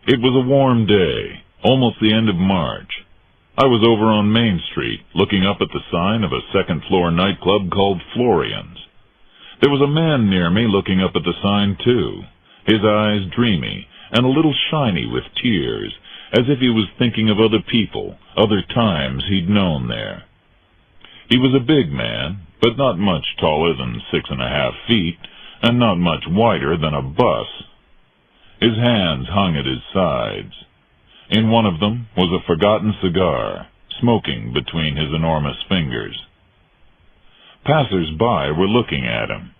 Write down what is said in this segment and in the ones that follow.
It was a warm day, almost the end of March. I was over on Main Street, looking up at the sign of a second-floor nightclub called Florian's. There was a man near me looking up at the sign, too, his eyes dreamy and a little shiny with tears, as if he was thinking of other people, other times he'd known there. He was a big man, but not much taller than 6.5 feet, and not much wider than a bus. His hands hung at his sides. In one of them was a forgotten cigar, smoking between his enormous fingers. Passers-by were looking at him.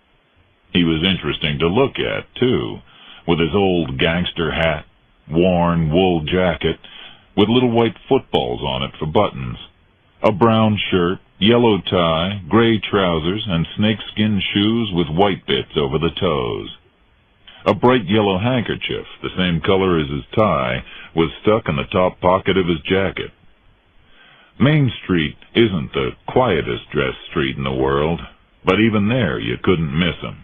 He was interesting to look at, too, with his old gangster hat, worn wool jacket, with little white footballs on it for buttons, a brown shirt, yellow tie, gray trousers, and snakeskin shoes with white bits over the toes. A bright yellow handkerchief, the same color as his tie, was stuck in the top pocket of his jacket. Main Street isn't the quietest dressed street in the world, but even there you couldn't miss him.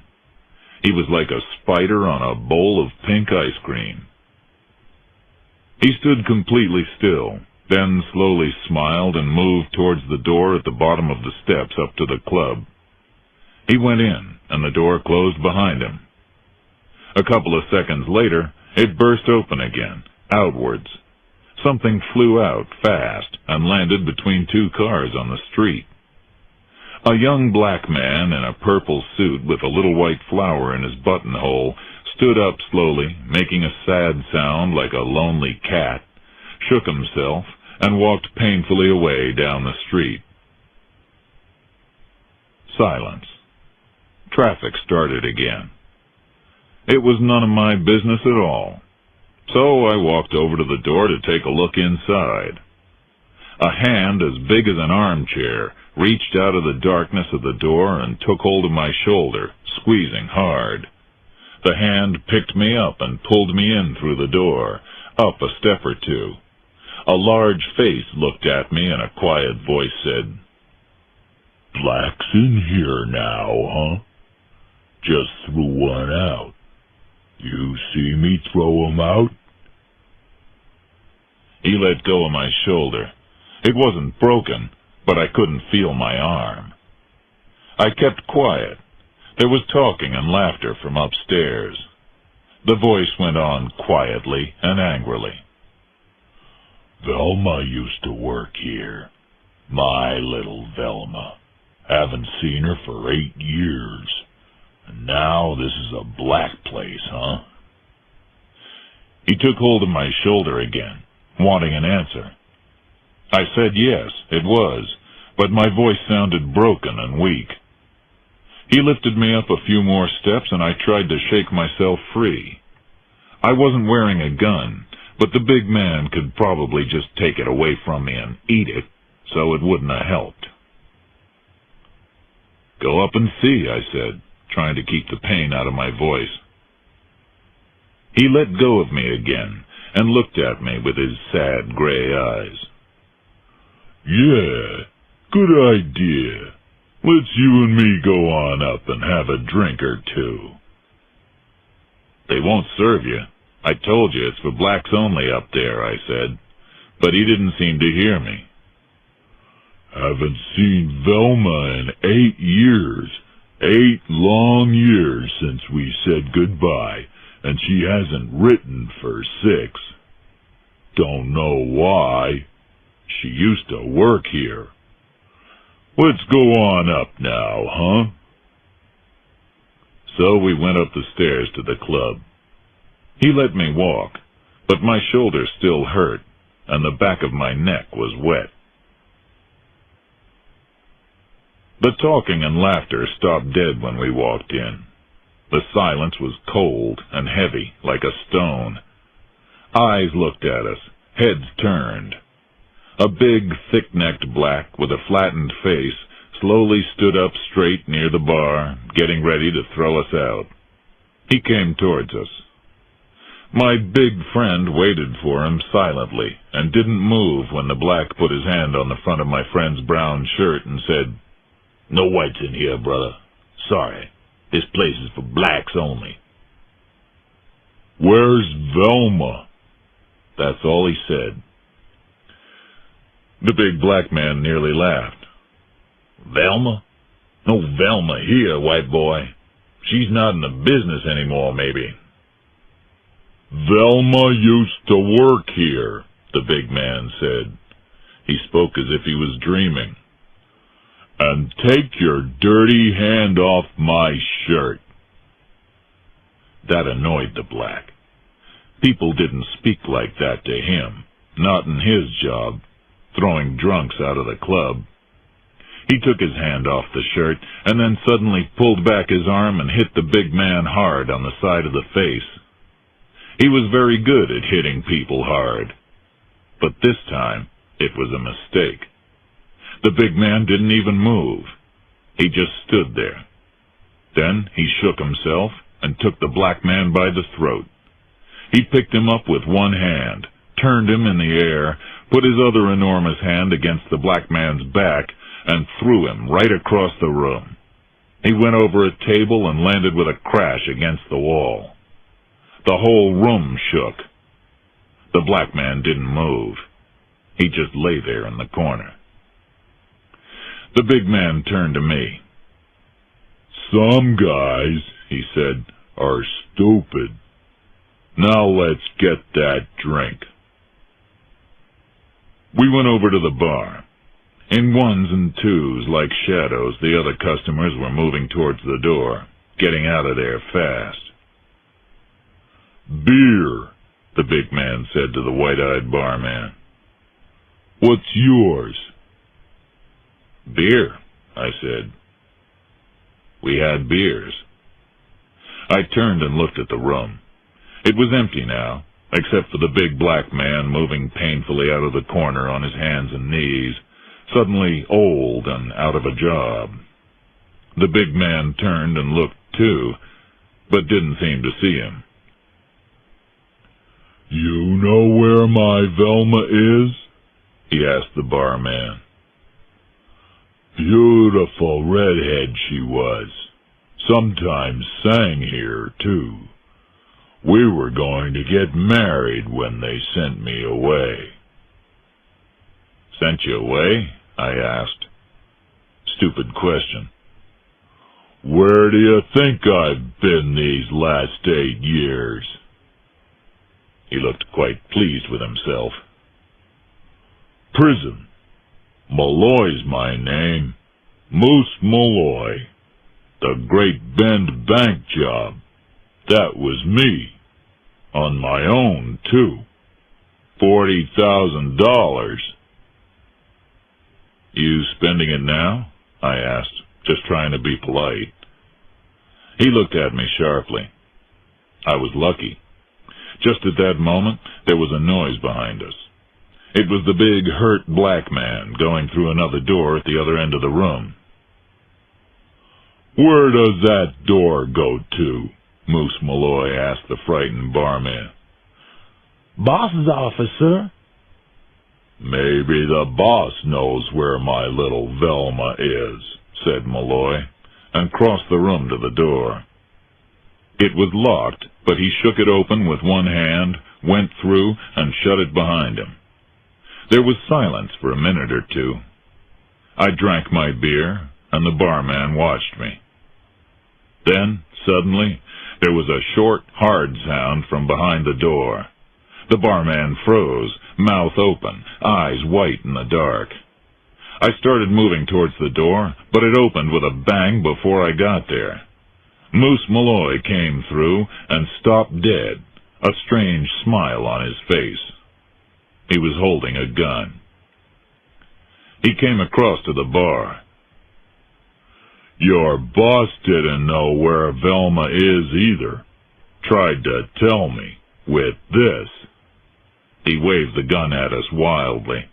He was like a spider on a bowl of pink ice cream. He stood completely still, then slowly smiled and moved towards the door at the bottom of the steps up to the club. He went in, and the door closed behind him. A couple of seconds later, it burst open again, outwards. Something flew out fast and landed between two cars on the street. A young black man in a purple suit with a little white flower in his buttonhole stood up slowly, making a sad sound like a lonely cat, shook himself, and walked painfully away down the street. Silence. Traffic started again. It was none of my business at all, so I walked over to the door to take a look inside. A hand as big as an armchair reached out of the darkness of the door and took hold of my shoulder, squeezing hard. The hand picked me up and pulled me in through the door, up a step or two. A large face looked at me and a quiet voice said, "Black's in here now, huh? Just threw one out. You see me throw him out?" He let go of my shoulder. It wasn't broken, but I couldn't feel my arm. I kept quiet. There was talking and laughter from upstairs. The voice went on quietly and angrily. "Velma used to work here. My little Velma. Haven't seen her for 8 years. And now this is a black place, huh?" He took hold of my shoulder again, wanting an answer. I said yes, it was, but my voice sounded broken and weak. He lifted me up a few more steps, and I tried to shake myself free. I wasn't wearing a gun, but the big man could probably just take it away from me and eat it, so it wouldn't have helped. "Go up and see," I said, trying to keep the pain out of my voice. He let go of me again and looked at me with his sad gray eyes. "Yeah, good idea. Let's you and me go on up and have a drink or two." "They won't serve you. I told you it's for blacks only up there," I said, but he didn't seem to hear me. "Haven't seen Velma in 8 years. 8 long years since we said goodbye, and she hasn't written for 6. Don't know why. She used to work here. Let's go on up now, huh?" So we went up the stairs to the club. He let me walk, but my shoulder still hurt, and the back of my neck was wet. The talking and laughter stopped dead when we walked in. The silence was cold and heavy, like a stone. Eyes looked at us, heads turned. A big, thick-necked black with a flattened face slowly stood up straight near the bar, getting ready to throw us out. He came towards us. My big friend waited for him silently and didn't move when the black put his hand on the front of my friend's brown shirt and said, "No whites in here, brother. Sorry. This place is for blacks only." "Where's Velma?" That's all he said. The big black man nearly laughed. Velma? No Velma here, white boy. She's not in the business anymore, maybe. Velma used to work here, the big man said. He spoke as if he was dreaming. And take your dirty hand off my shirt. That annoyed the black. People didn't speak like that to him, not in his job, throwing drunks out of the club. He took his hand off the shirt and then suddenly pulled back his arm and hit the big man hard on the side of the face. He was very good at hitting people hard, but this time it was a mistake. The big man didn't even move. He just stood there. Then he shook himself and took the black man by the throat. He picked him up with one hand, turned him in the air, put his other enormous hand against the black man's back, and threw him right across the room. He went over a table and landed with a crash against the wall. The whole room shook. The black man didn't move. He just lay there in the corner. The big man turned to me. Some guys, he said, are stupid. Now let's get that drink. We went over to the bar. In ones and twos, like shadows, the other customers were moving towards the door, getting out of there fast. Beer, the big man said to the white-eyed barman. What's yours? Beer, I said. We had beers. I turned and looked at the room. It was empty now, except for the big black man moving painfully out of the corner on his hands and knees, suddenly old and out of a job. The big man turned and looked too, but didn't seem to see him. You know where my Velma is? He asked the barman. Beautiful redhead she was. Sometimes sang here, too. We were going to get married when they sent me away. Sent you away? I asked. Stupid question. Where do you think I've been these last 8 years? He looked quite pleased with himself. Prison. Malloy's my name. Moose Malloy. The Great Bend Bank job. That was me. On my own, too. $40,000. You spending it now? I asked, just trying to be polite. He looked at me sharply. I was lucky. Just at that moment, there was a noise behind us. It was the big, hurt black man going through another door at the other end of the room. Where does that door go to? Moose Malloy asked the frightened barman. Boss's office, sir. Maybe the boss knows where my little Velma is, said Malloy, and crossed the room to the door. It was locked, but he shook it open with one hand, went through, and shut it behind him. There was silence for a minute or two. I drank my beer, and the barman watched me. Then, suddenly, there was a short, hard sound from behind the door. The barman froze, mouth open, eyes white in the dark. I started moving towards the door, but it opened with a bang before I got there. Moose Malloy came through and stopped dead, a strange smile on his face. He was holding a gun. He came across to the bar. Your boss didn't know where Velma is either. Tried to tell me with this. He waved the gun at us wildly.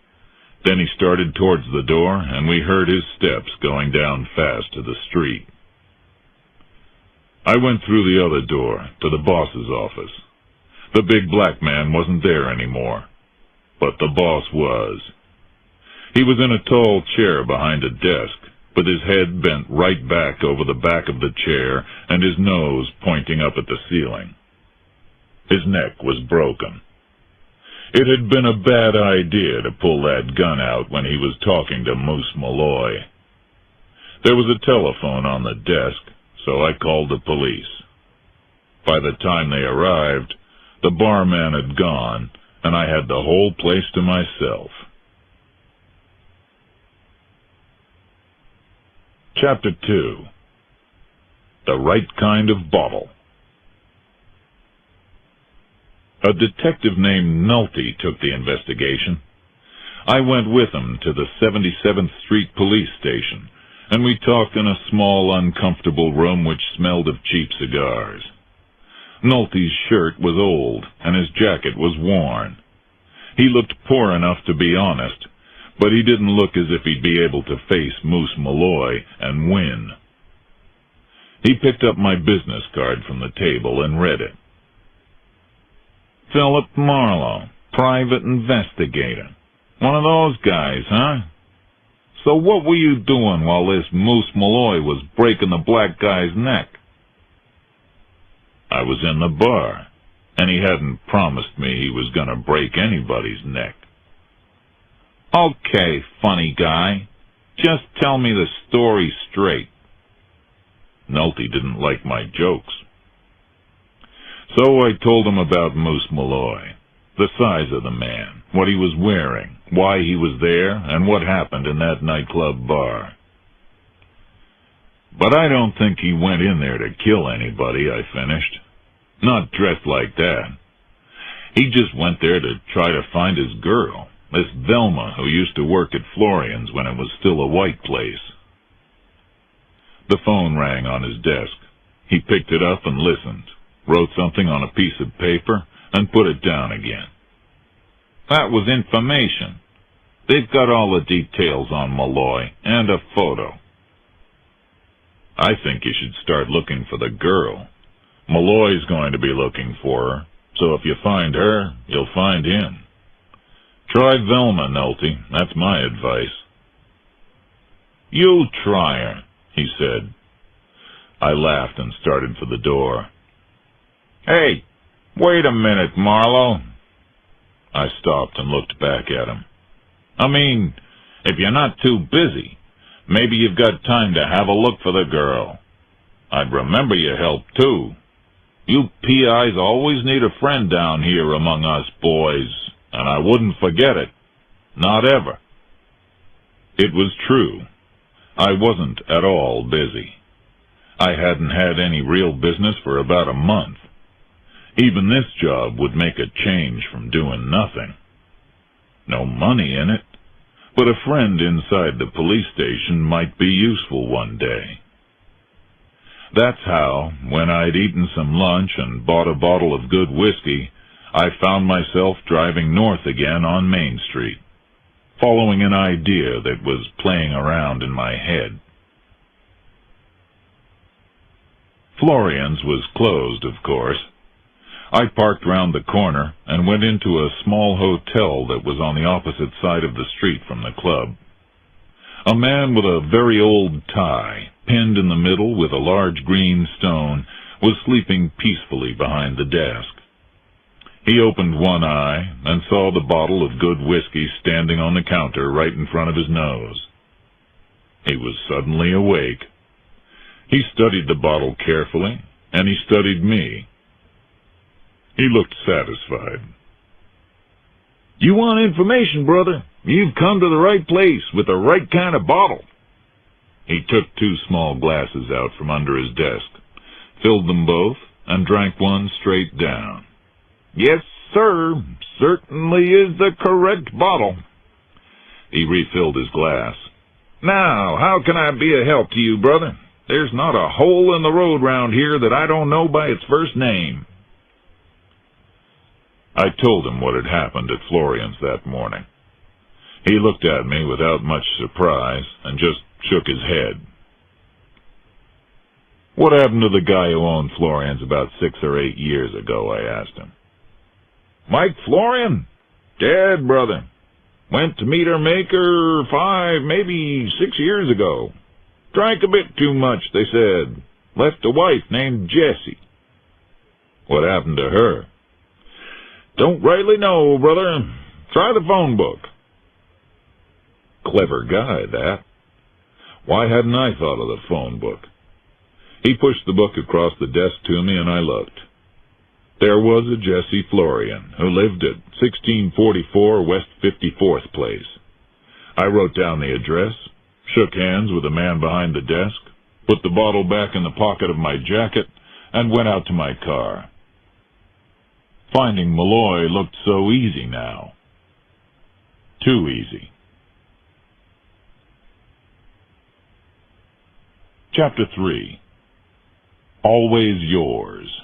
Then he started towards the door, and we heard his steps going down fast to the street. I went through the other door, to the boss's office. The big black man wasn't there anymore, but the boss was. He was in a tall chair behind a desk, with his head bent right back over the back of the chair and his nose pointing up at the ceiling. His neck was broken. It had been a bad idea to pull that gun out when he was talking to Moose Malloy. There was a telephone on the desk, so I called the police. By the time they arrived, the barman had gone, and I had the whole place to myself. Chapter 2. The Right Kind of Bottle. A detective named Nolte took the investigation. I went with him to the 77th Street police station, and we talked in a small, uncomfortable room which smelled of cheap cigars. Nolte's shirt was old, and his jacket was worn. He looked poor enough to be honest, but he didn't look as if he'd be able to face Moose Malloy and win. He picked up my business card from the table and read it. Philip Marlowe, private investigator. One of those guys, huh? So what were you doing while this Moose Malloy was breaking the black guy's neck? I was in the bar, and he hadn't promised me he was going to break anybody's neck. Okay, funny guy. Just tell me the story straight. Nolte didn't like my jokes. So I told him about Moose Malloy, the size of the man, what he was wearing, why he was there, and what happened in that nightclub bar. But I don't think he went in there to kill anybody, I finished. Not dressed like that. He just went there to try to find his girl, Miss Velma, who used to work at Florian's when it was still a white place. The phone rang on his desk. He picked it up and listened, wrote something on a piece of paper, and put it down again. That was information. They've got all the details on Malloy, and a photo. I think you should start looking for the girl. Malloy's going to be looking for her, so if you find her, you'll find him. Try Velma, Nolte. That's my advice. You try her, he said. I laughed and started for the door. Hey, wait a minute, Marlowe. I stopped and looked back at him. I mean, if you're not too busy, maybe you've got time to have a look for the girl. I'd remember your help, too. You PIs always need a friend down here among us boys, and I wouldn't forget it. Not ever. It was true. I wasn't at all busy. I hadn't had any real business for about a month. Even this job would make a change from doing nothing. No money in it, but a friend inside the police station might be useful one day. That's how, when I'd eaten some lunch and bought a bottle of good whiskey, I found myself driving north again on Main Street, following an idea that was playing around in my head. Florian's was closed, of course. I parked round the corner and went into a small hotel that was on the opposite side of the street from the club. A man with a very old tie, pinned in the middle with a large green stone, was sleeping peacefully behind the desk. He opened one eye and saw the bottle of good whiskey standing on the counter right in front of his nose. He was suddenly awake. He studied the bottle carefully, and he studied me. He looked satisfied. You want information, brother? You've come to the right place with the right kind of bottle. He took 2 small glasses out from under his desk, filled them both, and drank one straight down. Yes, sir, certainly is the correct bottle. He refilled his glass. Now, how can I be a help to you, brother? There's not a hole in the road round here that I don't know by its first name. I told him what had happened at Florian's that morning. He looked at me without much surprise and just shook his head. What happened to the guy who owned Florian's about 6 or 8 years ago, I asked him. Mike Florian? Dead, brother. Went to meet her maker 5, maybe 6 years ago. Drank a bit too much, they said. Left a wife named Jessie. What happened to her? "Don't rightly know, brother. Try the phone book." Clever guy, that. Why hadn't I thought of the phone book? He pushed the book across the desk to me, and I looked. There was a Jesse Florian, who lived at 1644 West 54th Place. I wrote down the address, shook hands with the man behind the desk, put the bottle back in the pocket of my jacket, and went out to my car. Finding Malloy looked so easy now. Too easy. Chapter 3. Always Yours.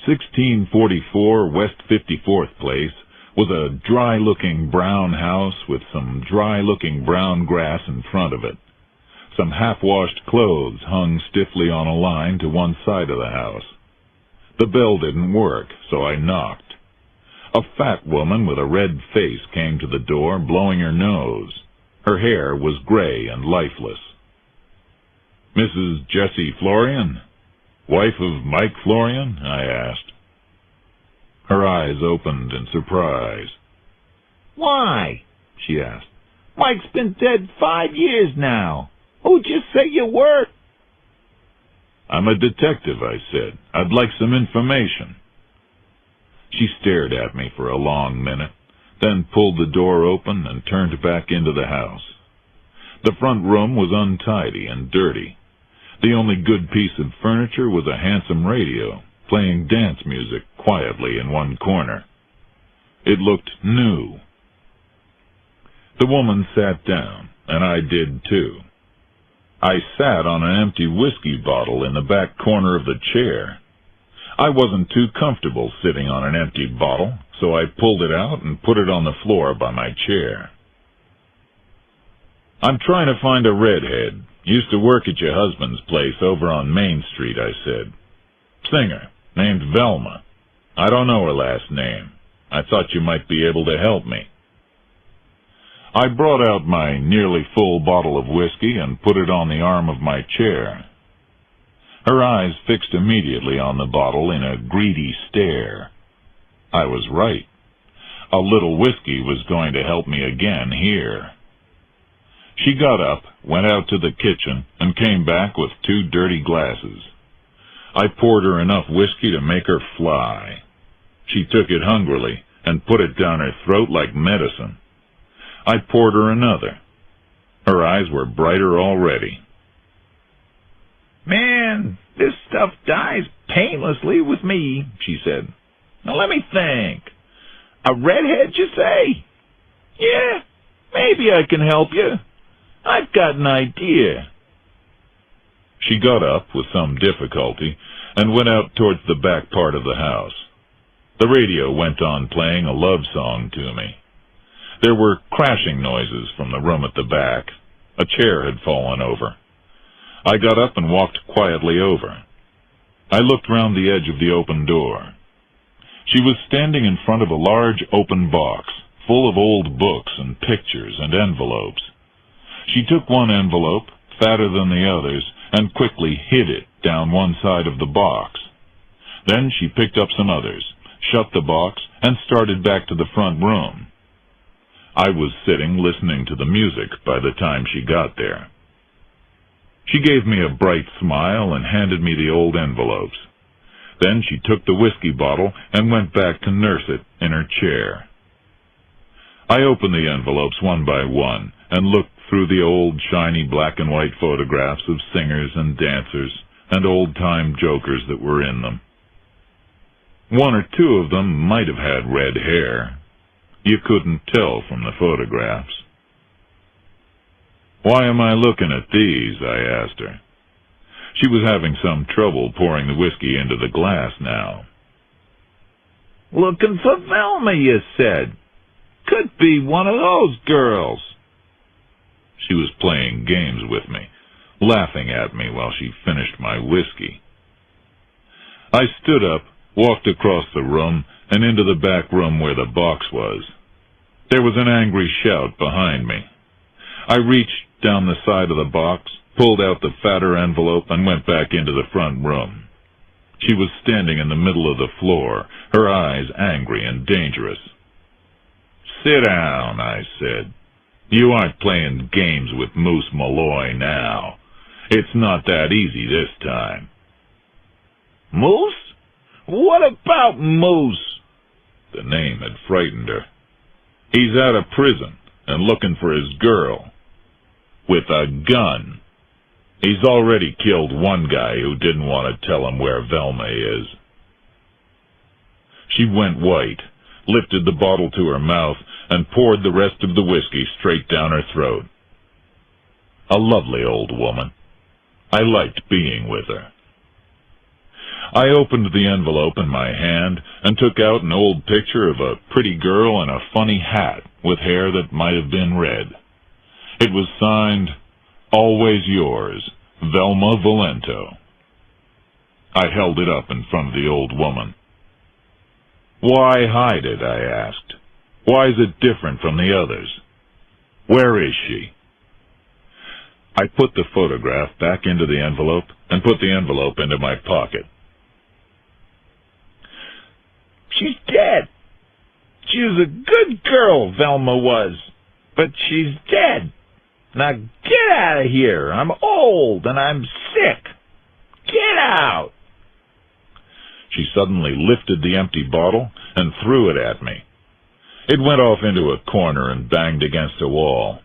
1644 West 54th Place was a dry-looking brown house with some dry-looking brown grass in front of it. Some half-washed clothes hung stiffly on a line to one side of the house. The bell didn't work, so I knocked. A fat woman with a red face came to the door, blowing her nose. Her hair was gray and lifeless. "Mrs. Jesse Florian? Wife of Mike Florian?" I asked. Her eyes opened in surprise. "Why?" she asked. "Mike's been dead 5 years now. Who'd you say you were?" "I'm a detective," I said. "I'd like some information." She stared at me for a long minute, then pulled the door open and turned back into the house. The front room was untidy and dirty. The only good piece of furniture was a handsome radio, playing dance music quietly in one corner. It looked new. The woman sat down, and I did too. I sat on an empty whiskey bottle in the back corner of the chair. I wasn't too comfortable sitting on an empty bottle, so I pulled it out and put it on the floor by my chair. "I'm trying to find a redhead. Used to work at your husband's place over on Main Street," I said. "Singer, named Velma. I don't know her last name. I thought you might be able to help me." I brought out my nearly full bottle of whiskey and put it on the arm of my chair. Her eyes fixed immediately on the bottle in a greedy stare. I was right. A little whiskey was going to help me again here. She got up, went out to the kitchen, and came back with 2 dirty glasses. I poured her enough whiskey to make her fly. She took it hungrily and put it down her throat like medicine. I poured her another. Her eyes were brighter already. "Man, this stuff dies painlessly with me," she said. "Now let me think. A redhead, you say? Yeah, maybe I can help you. I've got an idea." She got up with some difficulty and went out towards the back part of the house. The radio went on playing a love song to me. There were crashing noises from the room at the back. A chair had fallen over. I got up and walked quietly over. I looked round the edge of the open door. She was standing in front of a large open box, full of old books and pictures and envelopes. She took one envelope, fatter than the others, and quickly hid it down one side of the box. Then she picked up some others, shut the box, and started back to the front room. I was sitting listening to the music by the time she got there. She gave me a bright smile and handed me the old envelopes. Then she took the whiskey bottle and went back to nurse it in her chair. I opened the envelopes one by one and looked through the old shiny black and white photographs of singers and dancers and old-time jokers that were in them. 1 or 2 of them might have had red hair. You couldn't tell from the photographs. "Why am I looking at these?" I asked her. She was having some trouble pouring the whiskey into the glass now. "Looking for Velma, you said. Could be one of those girls." She was playing games with me, laughing at me while she finished my whiskey. I stood up, walked across the room, and into the back room where the box was. There was an angry shout behind me. I reached down the side of the box, pulled out the fatter envelope, and went back into the front room. She was standing in the middle of the floor, her eyes angry and dangerous. "Sit down," I said. "You aren't playing games with Moose Malloy now. It's not that easy this time." "Moose? What about Moose?" The name had frightened her. "He's out of prison and looking for his girl. With a gun. He's already killed one guy who didn't want to tell him where Velma is." She went white, lifted the bottle to her mouth, and poured the rest of the whiskey straight down her throat. A lovely old woman. I liked being with her. I opened the envelope in my hand and took out an old picture of a pretty girl in a funny hat with hair that might have been red. It was signed, "Always yours, Velma Valento." I held it up in front of the old woman. "Why hide it?" I asked. "Why is it different from the others? Where is she?" I put the photograph back into the envelope and put the envelope into my pocket. "She's dead. She was a good girl, Velma was. But she's dead. Now get out of here. I'm old and I'm sick. Get out." She suddenly lifted the empty bottle and threw it at me. It went off into a corner and banged against a wall.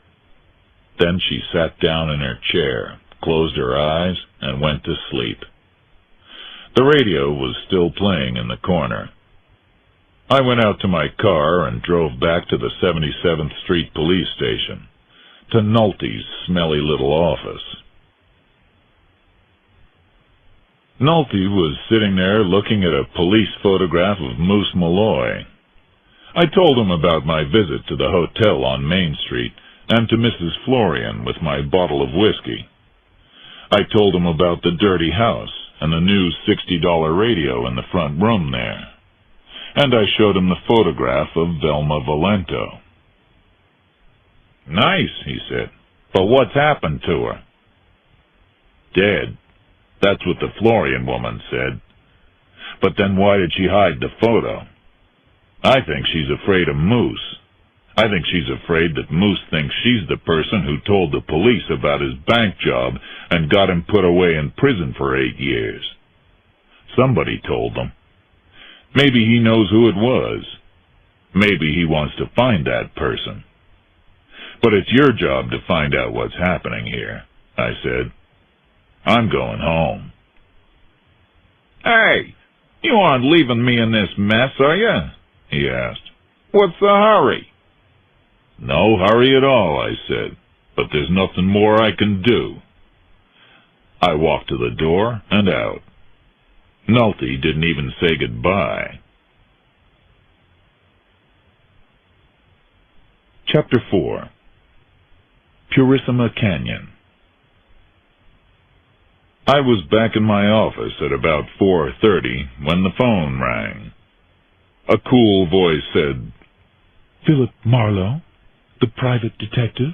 Then she sat down in her chair, closed her eyes, and went to sleep. The radio was still playing in the corner. I went out to my car and drove back to the 77th Street police station, to Nulty's smelly little office. Nulty was sitting there looking at a police photograph of Moose Malloy. I told him about my visit to the hotel on Main Street and to Mrs. Florian with my bottle of whiskey. I told him about the dirty house and the new $60 radio in the front room there. And I showed him the photograph of Velma Valento. "Nice," he said. "But what's happened to her?" "Dead. That's what the Florian woman said. But then why did she hide the photo? I think she's afraid of Moose. I think she's afraid that Moose thinks she's the person who told the police about his bank job and got him put away in prison for 8 years. Somebody told them. Maybe he knows who it was. Maybe he wants to find that person. But it's your job to find out what's happening here," I said. "I'm going home." "Hey, you aren't leaving me in this mess, are you?" he asked. "What's the hurry?" "No hurry at all," I said, "but there's nothing more I can do." I walked to the door and out. Nulty didn't even say goodbye. Chapter 4. Purissima Canyon. I was back in my office at about 4:30 when the phone rang. A cool voice said, "Philip Marlowe, the private detective?"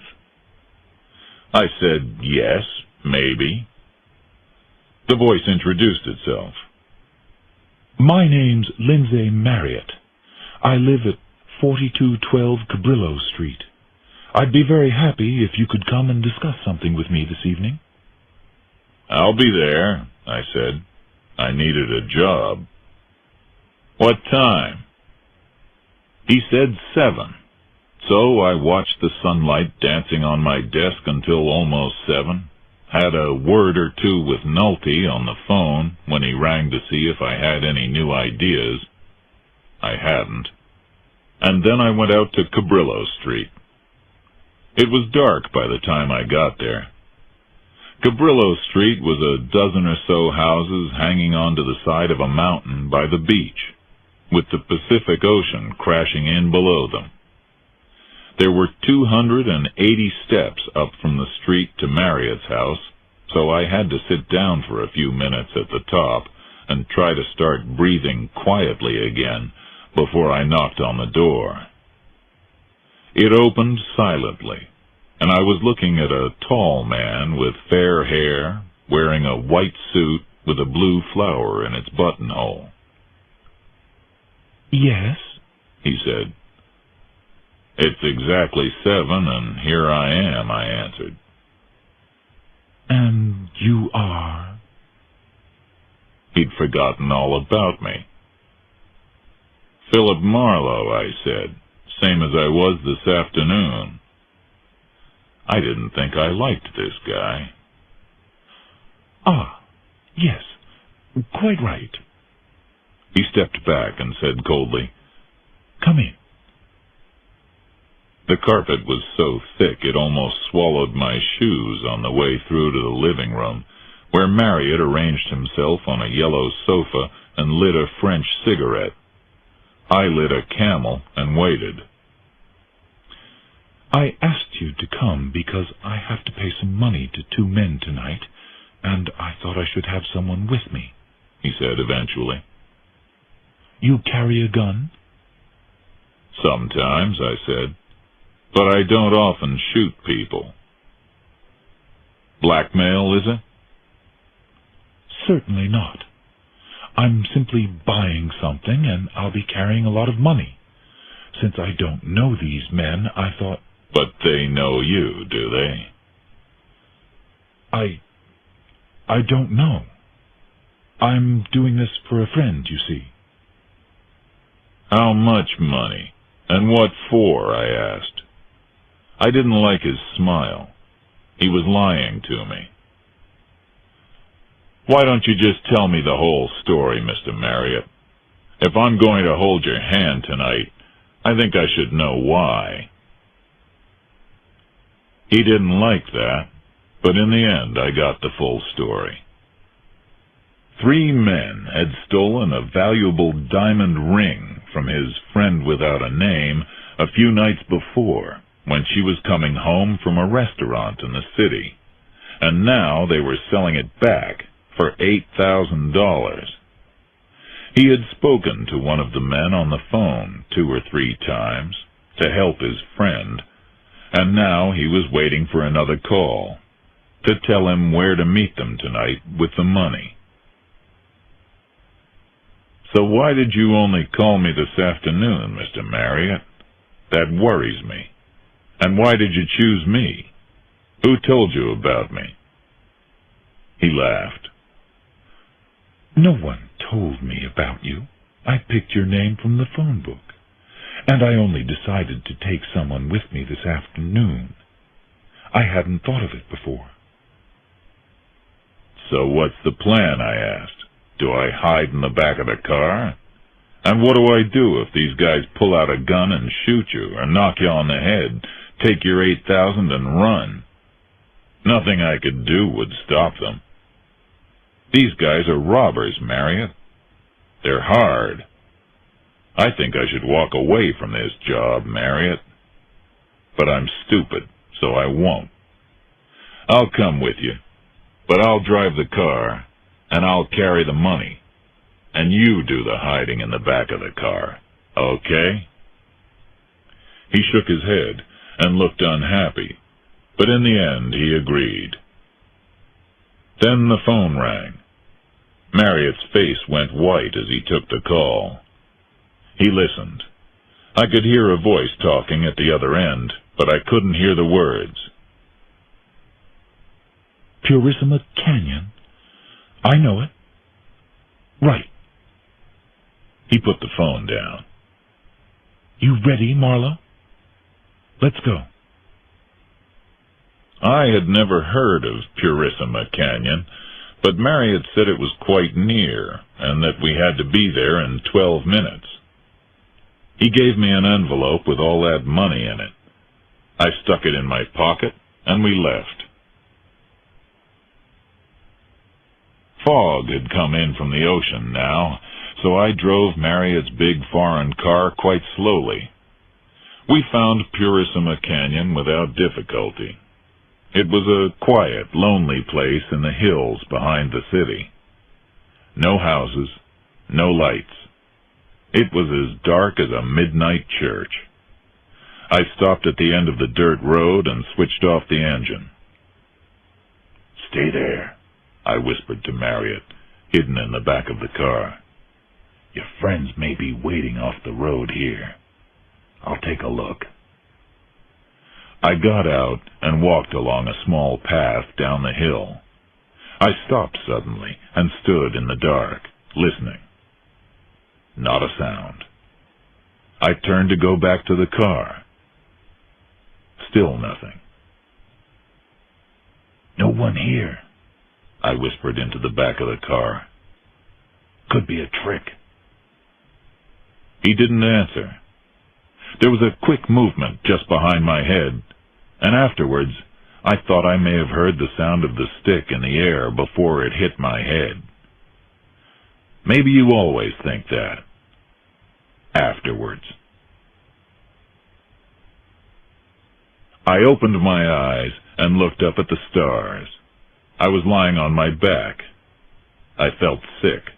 I said, "Yes, maybe." The voice introduced itself. "My name's Lindsay Marriott. I live at 4212 Cabrillo Street. I'd be very happy if you could come and discuss something with me this evening." "I'll be there," I said. I needed a job. "What time?" He said 7. So I watched the sunlight dancing on my desk until almost 7. Had a word or two with Nulty on the phone when he rang to see if I had any new ideas. I hadn't. And then I went out to Cabrillo Street. It was dark by the time I got there. Cabrillo Street was a dozen or so houses hanging onto the side of a mountain by the beach, with the Pacific Ocean crashing in below them. There were 280 steps up from the street to Marriott's house, so I had to sit down for a few minutes at the top and try to start breathing quietly again before I knocked on the door. It opened silently, and I was looking at a tall man with fair hair, wearing a white suit with a blue flower in its buttonhole. "Yes?" he said. "It's exactly 7, and here I am," I answered. "And you are?" He'd forgotten all about me. "Philip Marlowe," I said, "same as I was this afternoon." I didn't think I liked this guy. "Ah, yes, quite right." He stepped back and said coldly, "Come in." The carpet was so thick it almost swallowed my shoes on the way through to the living room, where Marriott arranged himself on a yellow sofa and lit a French cigarette. I lit a Camel and waited. "I asked you to come because I have to pay some money to 2 men tonight, and I thought I should have someone with me," he said eventually. "You carry a gun?" "Sometimes," I said, "but I don't often shoot people." "Blackmail, is it?" "Certainly not. I'm simply buying something, and I'll be carrying a lot of money. Since I don't know these men, I thought—" "But they know you, do they?" I don't know. I'm doing this for a friend, you see." "How much money? And what for?" I asked. I didn't like his smile. He was lying to me. "Why don't you just tell me the whole story, Mr. Marriott? If I'm going to hold your hand tonight, I think I should know why." He didn't like that, but in the end I got the full story. 3 men had stolen a valuable diamond ring from his friend without a name a few nights before, when she was coming home from a restaurant in the city, and now they were selling it back for $8,000. He had spoken to one of the men on the phone 2 or 3 times to help his friend, and now he was waiting for another call to tell him where to meet them tonight with the money. "So why did you only call me this afternoon, Mr. Marriott? That worries me. And why did you choose me? Who told you about me?" He laughed. "No one told me about you. I picked your name from the phone book, and I only decided to take someone with me this afternoon. I hadn't thought of it before." "So what's the plan?" I asked. "Do I hide in the back of the car? And what do I do if these guys pull out a gun and shoot you, or knock you on the head, take your $8,000 and run? Nothing I could do would stop them. These guys are robbers, Marriott. They're hard. I think I should walk away from this job, Marriott. But I'm stupid, so I won't. I'll come with you, but I'll drive the car, and I'll carry the money, and you do the hiding in the back of the car, okay?" He shook his head and looked unhappy, but in the end he agreed. Then the phone rang. Marriott's face went white as he took the call. He listened. I could hear a voice talking at the other end, but I couldn't hear the words. "Purissima Canyon? I know it." "Right." He put the phone down. "You ready, Marlowe? Let's go." I had never heard of Purissima Canyon, but Marriott said it was quite near, and that we had to be there in 12 minutes. He gave me an envelope with all that money in it. I stuck it in my pocket, and we left. Fog had come in from the ocean now, so I drove Marriott's big foreign car quite slowly. We found Purissima Canyon without difficulty. It was a quiet, lonely place in the hills behind the city. No houses, no lights. It was as dark as a midnight church. I stopped at the end of the dirt road and switched off the engine. "Stay there," I whispered to Marriott. hidden in the back of the car. "Your friends may be waiting off the road here. I'll take a look." I got out and walked along a small path down the hill. I stopped suddenly and stood in the dark, listening. Not a sound. I turned to go back to the car. Still nothing. "No one here," I whispered into the back of the car. "Could be a trick." He didn't answer. There was a quick movement just behind my head, and afterwards I thought I may have heard the sound of the stick in the air before it hit my head. Maybe you always think that. Afterwards. I opened my eyes and looked up at the stars. I was lying on my back. I felt sick.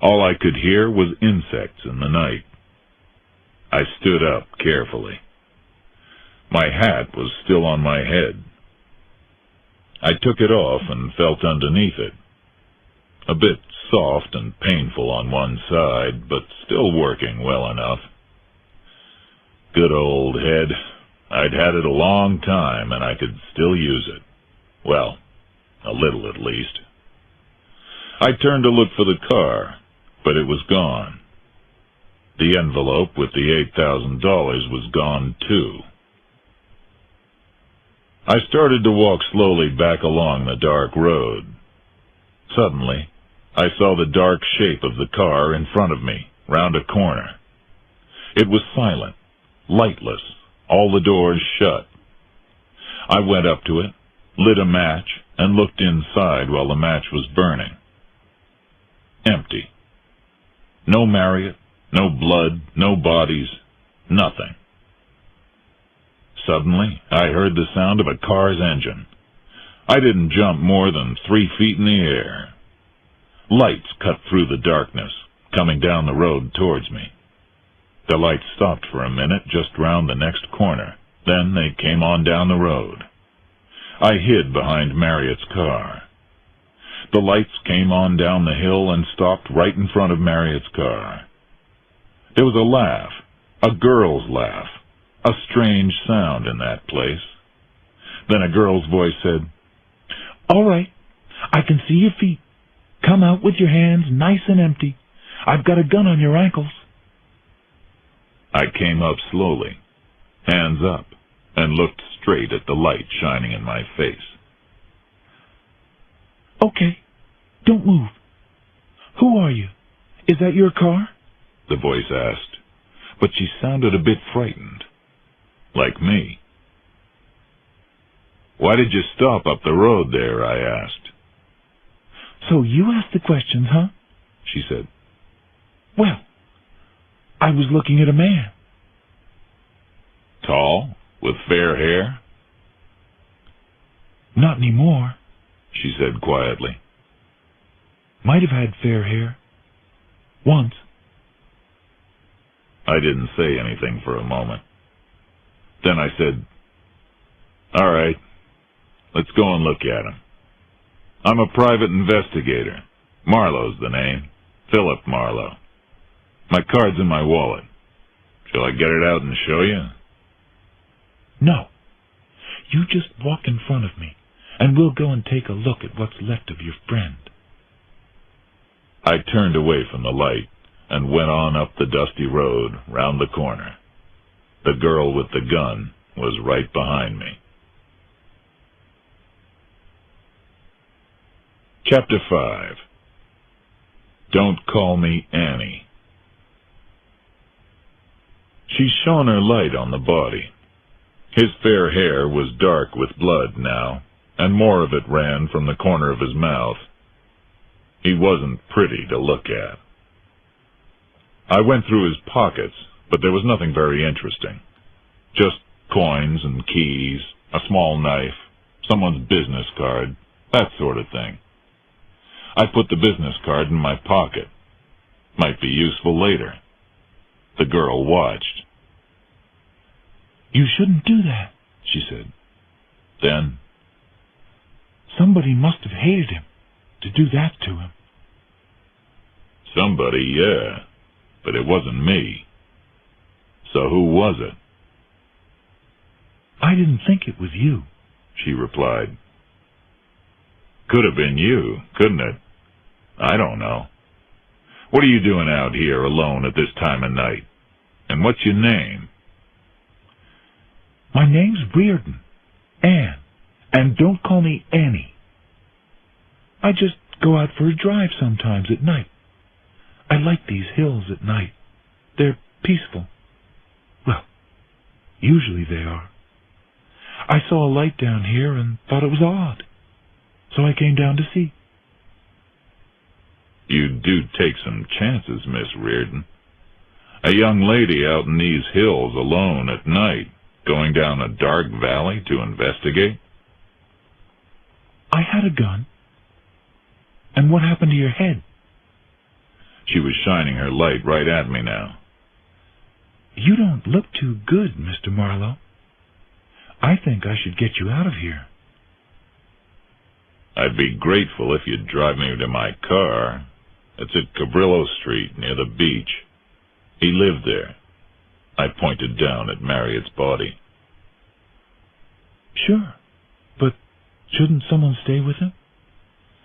All I could hear was insects in the night. I stood up carefully. My hat was still on my head. I took it off and felt underneath it. A bit soft and painful on one side, but still working well enough. Good old head. I'd had it a long time, and I could still use it. Well, a little at least. I turned to look for the car, but it was gone. The envelope with the $8,000 was gone, too. I started to walk slowly back along the dark road. Suddenly, I saw the dark shape of the car in front of me, round a corner. It was silent, lightless, all the doors shut. I went up to it, lit a match, and looked inside while the match was burning. Empty. No Marriott, no blood, no bodies, nothing. Suddenly, I heard the sound of a car's engine. I didn't jump more than 3 feet in the air. Lights cut through the darkness, coming down the road towards me. The lights stopped for a minute just round the next corner. Then they came on down the road. I hid behind Marriott's car. The lights came on down the hill and stopped right in front of Marriott's car. There was a laugh, a girl's laugh, a strange sound in that place. Then a girl's voice said, "All right, I can see your feet. Come out with your hands nice and empty. I've got a gun on your ankles." I came up slowly, hands up, and looked straight at the light shining in my face. "Okay, don't move. Who are you? Is that your car?" the voice asked, but she sounded a bit frightened. Like me. "Why did you stop up the road there?" I asked. "So you asked the questions, huh?" she said. "Well, I was looking at a man." "Tall, with fair hair?" "Not anymore," she said quietly. "Might have had fair hair. Once." I didn't say anything for a moment. Then I said, "All right, let's go and look at him. I'm a private investigator. Marlowe's the name. Philip Marlowe. My card's in my wallet. Shall I get it out and show you?" "No. You just walk in front of me, and we'll go and take a look at what's left of your friend." I turned away from the light and went on up the dusty road round the corner. The girl with the gun was right behind me. Chapter 5. Don't Call Me Annie. She shone her light on the body. His fair hair was dark with blood now, and more of it ran from the corner of his mouth. He wasn't pretty to look at. I went through his pockets, but there was nothing very interesting. Just coins and keys, a small knife, someone's business card, that sort of thing. I put the business card in my pocket. Might be useful later. The girl watched. "You shouldn't do that," she said. Then, "Somebody must have hated him to do that to him." Somebody, yeah, but it wasn't me. So who was it? I didn't think it was you, she replied. Could have been you, couldn't it? I don't know. What are you doing out here alone at this time of night? And what's your name? My name's Reardon. Anne. And don't call me Annie. I just go out for a drive sometimes at night. I like these hills at night. They're peaceful. Well, usually they are. I saw a light down here and thought it was odd. So I came down to see. You do take some chances, Miss Reardon. A young lady out in these hills alone at night, going down a dark valley to investigate? I had a gun. And what happened to your head? She was shining her light right at me now. You don't look too good, Mr. Marlowe. I think I should get you out of here. I'd be grateful if you'd drive me to my car. It's at Cabrillo Street, near the beach. He lived there. I pointed down at Marriott's body. Sure, but shouldn't someone stay with him?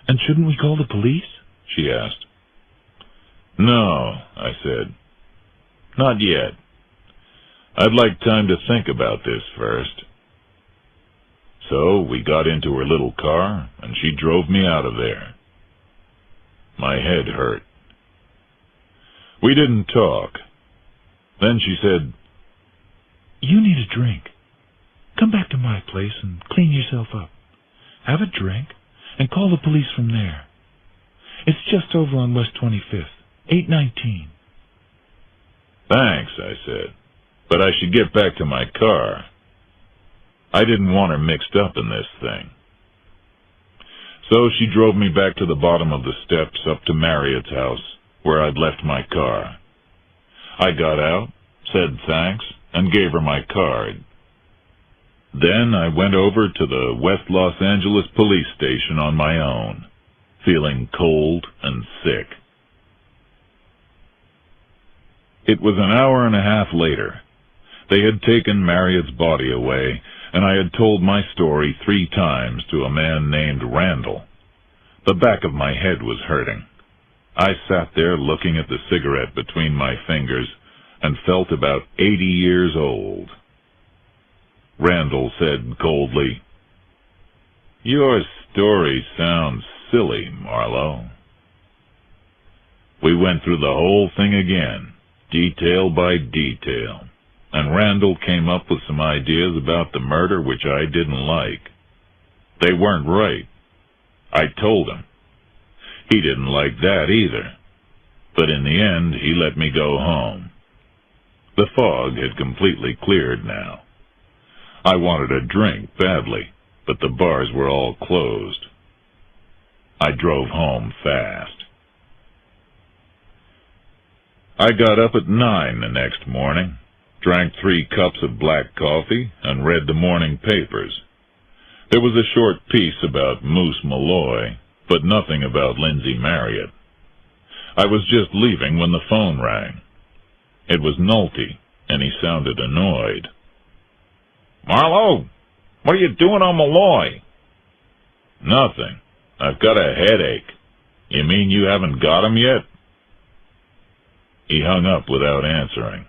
And shouldn't we call the police? She asked. No, I said. Not yet. I'd like time to think about this first. So we got into her little car, and she drove me out of there. My head hurt. We didn't talk. Then she said, You need a drink. Come back to my place and clean yourself up. Have a drink and call the police from there. It's just over on West 25th, 819. Thanks, I said, but I should get back to my car. I didn't want her mixed up in this thing. So she drove me back to the bottom of the steps up to Marriott's house, where I'd left my car. I got out, said thanks, and gave her my card. Then I went over to the West Los Angeles police station on my own, feeling cold and sick. It was an hour and a half later. They had taken Marriott's body away, and I had told my story 3 times to a man named Randall. The back of my head was hurting. I sat there looking at the cigarette between my fingers and felt about 80 years old. Randall said coldly, Your story sounds silly, Marlowe. We went through the whole thing again, detail by detail, and Randall came up with some ideas about the murder which I didn't like. They weren't right. I told him. He didn't like that either, but in the end he let me go home. The fog had completely cleared now. I wanted a drink badly, but the bars were all closed. I drove home fast. I got up at 9 the next morning, drank 3 cups of black coffee, and read the morning papers. There was a short piece about Moose Malloy, but nothing about Lindsay Marriott. I was just leaving when the phone rang. It was Nolte, and he sounded annoyed. Marlowe, what are you doing on Malloy? Nothing. I've got a headache. You mean you haven't got him yet? He hung up without answering.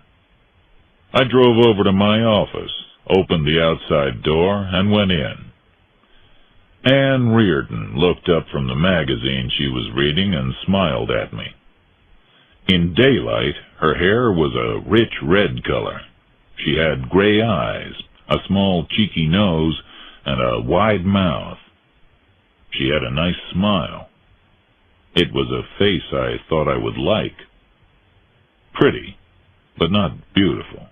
I drove over to my office, opened the outside door, and went in. Anne Reardon looked up from the magazine she was reading and smiled at me. In daylight, her hair was a rich red color. She had gray eyes, a small cheeky nose, and a wide mouth. She had a nice smile. It was a face I thought I would like. Pretty, but not beautiful.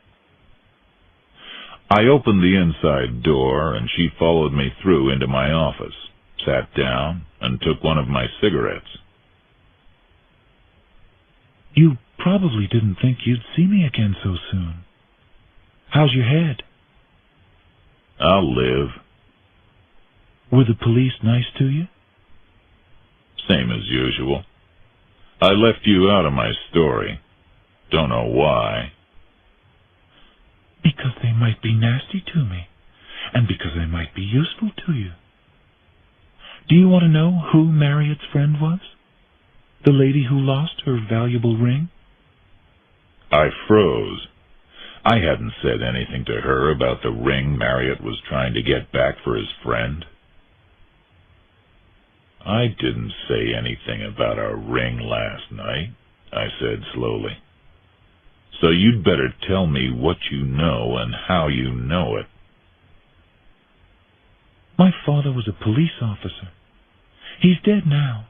I opened the inside door, and she followed me through into my office, sat down, and took one of my cigarettes. You probably didn't think you'd see me again so soon. How's your head? I'll live. Were the police nice to you? Same as usual. I left you out of my story. Don't know why. Because they might be nasty to me, and because they might be useful to you. Do you want to know who Marriott's friend was? The lady who lost her valuable ring? I froze. I hadn't said anything to her about the ring Marriott was trying to get back for his friend. I didn't say anything about our ring last night, I said slowly. So you'd better tell me what you know and how you know it. My father was a police officer. He's dead now,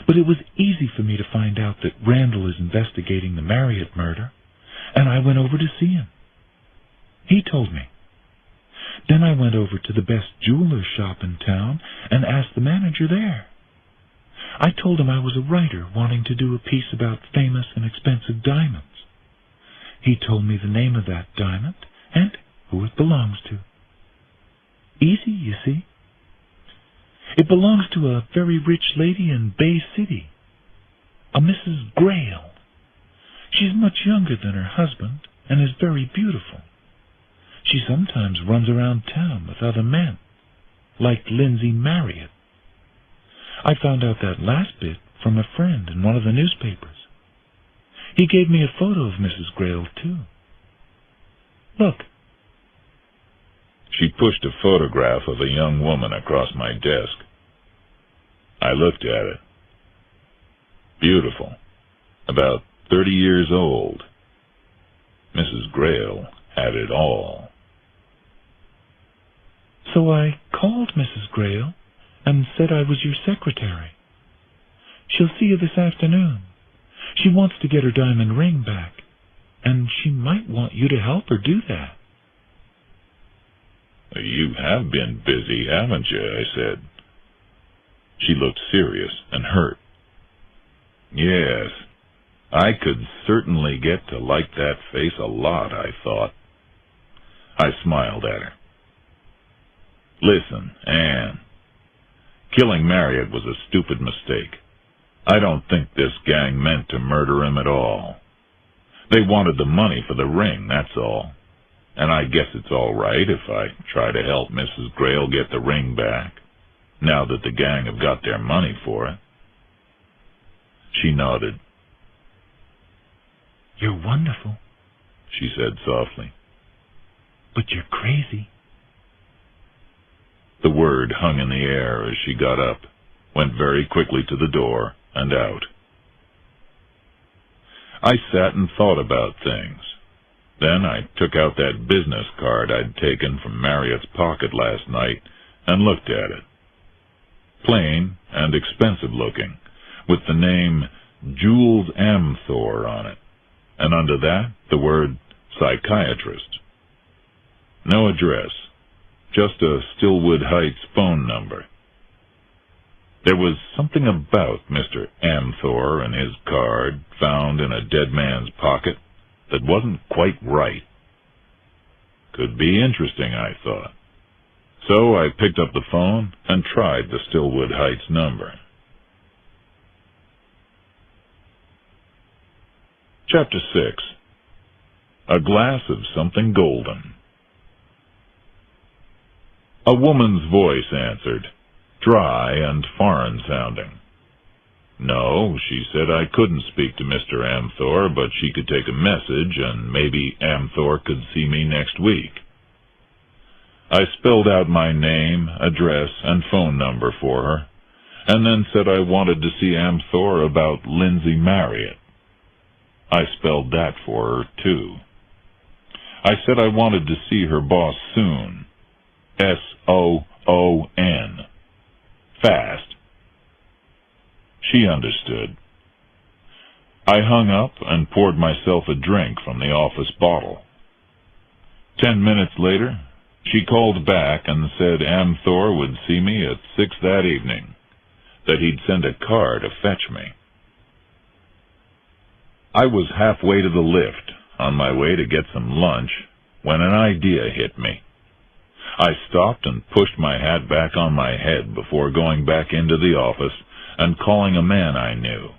but it was easy for me to find out that Randall is investigating the Marriott murder, and I went over to see him. He told me. Then I went over to the best jeweler's shop in town and asked the manager there. I told him I was a writer wanting to do a piece about famous and expensive diamonds. He told me the name of that diamond and who it belongs to. Easy, you see. It belongs to a very rich lady in Bay City, a Mrs. Grail. She's much younger than her husband and is very beautiful. She sometimes runs around town with other men, like Lindsay Marriott. I found out that last bit from a friend in one of the newspapers. He gave me a photo of Mrs. Grail, too. Look. She pushed a photograph of a young woman across my desk. I looked at it. Beautiful. About 30 years old. Mrs. Grail had it all. So I called Mrs. Grail and said I was your secretary. She'll see you this afternoon. She wants to get her diamond ring back, and she might want you to help her do that. You have been busy, haven't you? I said. She looked serious and hurt. Yes, I could certainly get to like that face a lot, I thought. I smiled at her. Listen, Anne, killing Marriott was a stupid mistake. I don't think this gang meant to murder him at all. They wanted the money for the ring, that's all. And I guess it's all right if I try to help Mrs. Grail get the ring back, now that the gang have got their money for it. She nodded. You're wonderful, she said softly. But you're crazy. The word hung in the air as she got up, went very quickly to the door, and out. I sat and thought about things. Then I took out that business card I'd taken from Marriott's pocket last night and looked at it. Plain and expensive looking, with the name Jules Amthor on it, and under that the word psychiatrist. No address, just a Stillwood Heights phone number. There was something about Mr. Amthor and his card found in a dead man's pocket that wasn't quite right. Could be interesting, I thought. So I picked up the phone and tried the Stillwood Heights number. Chapter 6. A Glass of Something Golden. A woman's voice answered, dry and foreign-sounding. No, she said I couldn't speak to Mr. Amthor, but she could take a message, and maybe Amthor could see me next week. I spelled out my name, address, and phone number for her, and then said I wanted to see Amthor about Lindsay Marriott. I spelled that for her, too. I said I wanted to see her boss soon. S-O-O-N. Fast. She understood. I hung up and poured myself a drink from the office bottle. 10 minutes later, she called back and said Amthor would see me at 6 that evening, that he'd send a car to fetch me. I was halfway to the lift, on my way to get some lunch, when an idea hit me. I stopped and pushed my hat back on my head before going back into the office and calling a man I knew.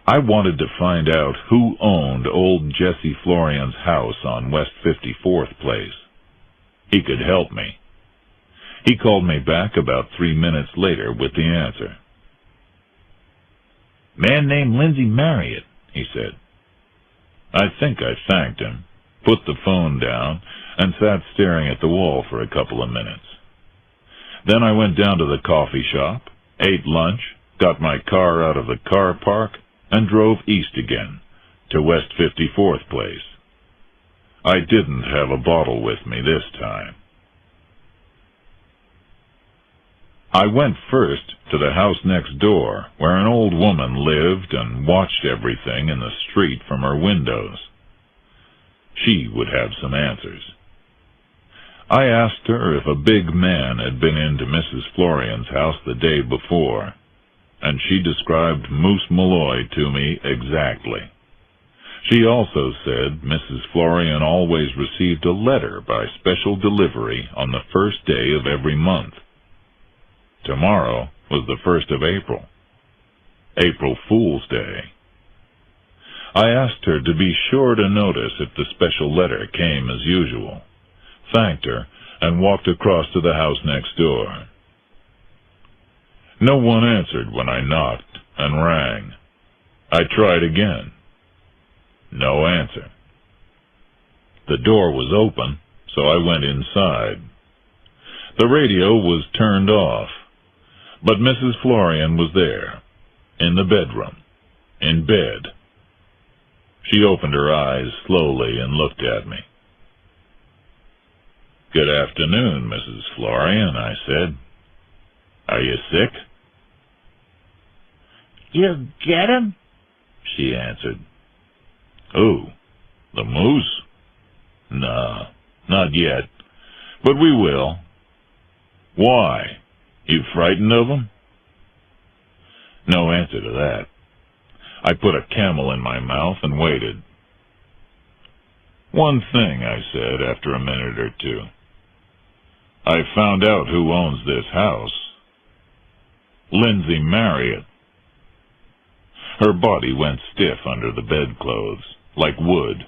I wanted to find out who owned old Jesse Florian's house on West 54th Place. He could help me. He called me back about 3 minutes later with the answer. "Man named Lindsay Marriott," he said. I think I thanked him, put the phone down, and sat staring at the wall for a couple of minutes. Then I went down to the coffee shop, ate lunch, got my car out of the car park, and drove east again, to West 54th Place. I didn't have a bottle with me this time. I went first to the house next door, where an old woman lived and watched everything in the street from her windows. She would have some answers. I asked her if a big man had been into Mrs. Florian's house the day before, and she described Moose Malloy to me exactly. She also said Mrs. Florian always received a letter by special delivery on the first day of every month. Tomorrow was the 1st of April, April Fool's Day. I asked her to be sure to notice if the special letter came as usual, thanked her, and walked across to the house next door. No one answered when I knocked and rang. I tried again. No answer. The door was open, so I went inside. The radio was turned off, but Mrs. Florian was there, in the bedroom, in bed. She opened her eyes slowly and looked at me. "Good afternoon, Mrs. Florian," I said. "Are you sick?" "You get him?" she answered. "Who? The moose? No, not yet, but we will. Why? You frightened of him?" No answer to that. I put a camel in my mouth and waited. "One thing," I said after a minute or two. "I found out who owns this house. Lindsay Marriott." Her body went stiff under the bedclothes, like wood.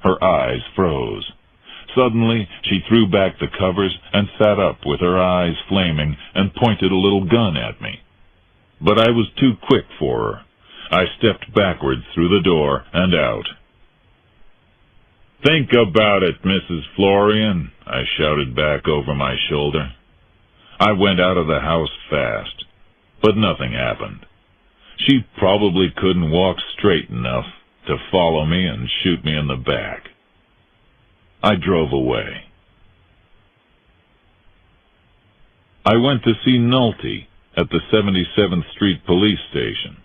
Her eyes froze. Suddenly, she threw back the covers and sat up with her eyes flaming and pointed a little gun at me. But I was too quick for her. I stepped backwards through the door and out. "Think about it, Mrs. Florian," I shouted back over my shoulder. I went out of the house fast, but nothing happened. She probably couldn't walk straight enough to follow me and shoot me in the back. I drove away. I went to see Nolte at the 77th Street police station.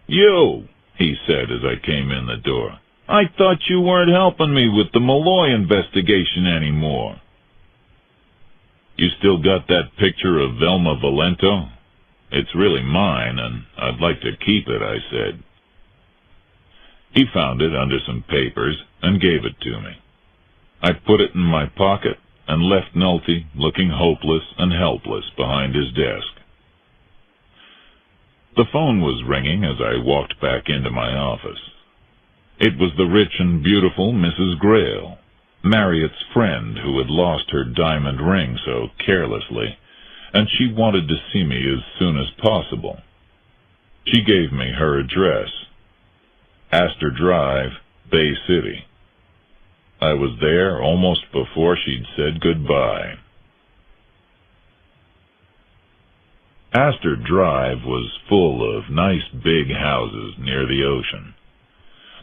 "You," he said as I came in the door. "I thought you weren't helping me with the Malloy investigation anymore." "You still got that picture of Velma Valento? It's really mine, and I'd like to keep it," I said. He found it under some papers and gave it to me. I put it in my pocket and left Nolte looking hopeless and helpless behind his desk. The phone was ringing as I walked back into my office. It was the rich and beautiful Mrs. Grail, Marriott's friend who had lost her diamond ring so carelessly, and she wanted to see me as soon as possible. She gave me her address, Astor Drive, Bay City. I was there almost before she'd said goodbye. Astor Drive was full of nice big houses near the ocean.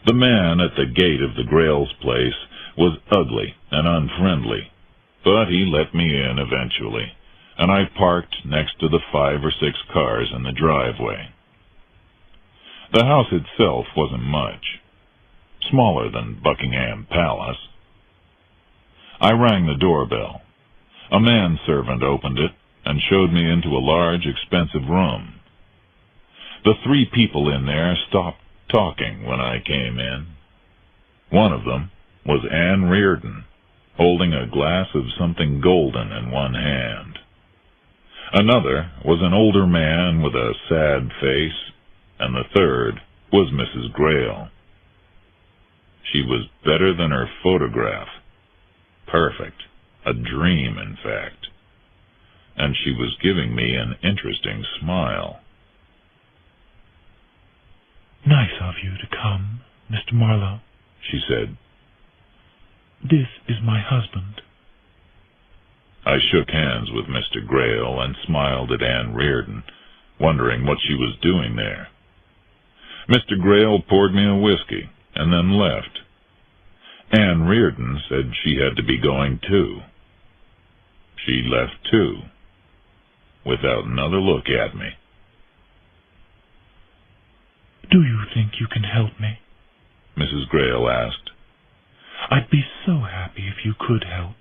The man at the gate of the Grail's place was ugly and unfriendly, but he let me in eventually, and I parked next to the 5 or 6 cars in the driveway. The house itself wasn't much, smaller than Buckingham Palace. I rang the doorbell. A manservant opened it and showed me into a large, expensive room. The 3 people in there stopped talking when I came in. One of them was Anne Reardon, holding a glass of something golden in one hand. Another was an older man with a sad face, and the third was Mrs. Grail. She was better than her photograph. Perfect. A dream, in fact. And she was giving me an interesting smile. "Nice of you to come, Mr. Marlowe," she said. "This is my husband." I shook hands with Mr. Grail and smiled at Anne Reardon, wondering what she was doing there. Mr. Grail poured me a whiskey and then left. Anne Reardon said she had to be going too. She left too, without another look at me. "Do you think you can help me?" Mrs. Grail asked. "I'd be so happy if you could help.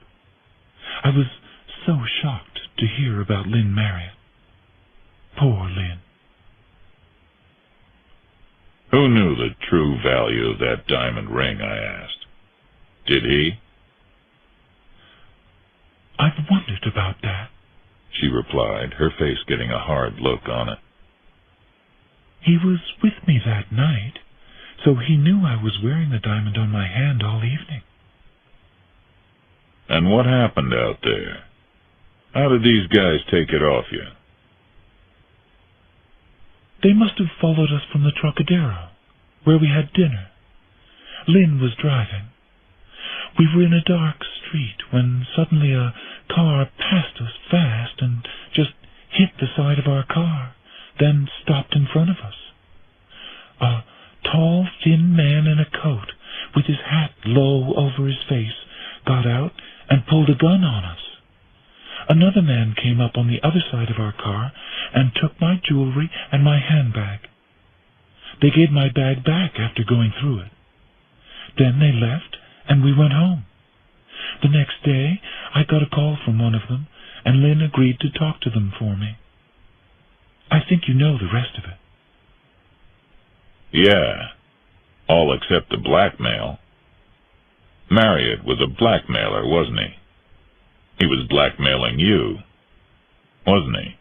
I was so shocked to hear about Lynn Marriott. Poor Lynn." Who knew the true value of that diamond ring, I asked. Did he? "I've wondered about that," she replied, her face getting a hard look on it. "He was with me that night, so he knew I was wearing the diamond on my hand all evening." And what happened out there? How did these guys take it off you? "They must have followed us from the Trocadero, where we had dinner. Lynn was driving. We were in a dark street when suddenly a car passed us fast and just hit the side of our car, then stopped in front of us. A tall, thin man in a coat, with his hat low over his face, got out and pulled a gun on us. Another man came up on the other side of our car and took my jewelry and my handbag. They gave my bag back after going through it. Then they left, and we went home. The next day, I got a call from one of them, and Lynn agreed to talk to them for me. I think you know the rest of it." Yeah, all except the blackmail. Marriott was a blackmailer, wasn't he? He was blackmailing you, wasn't he?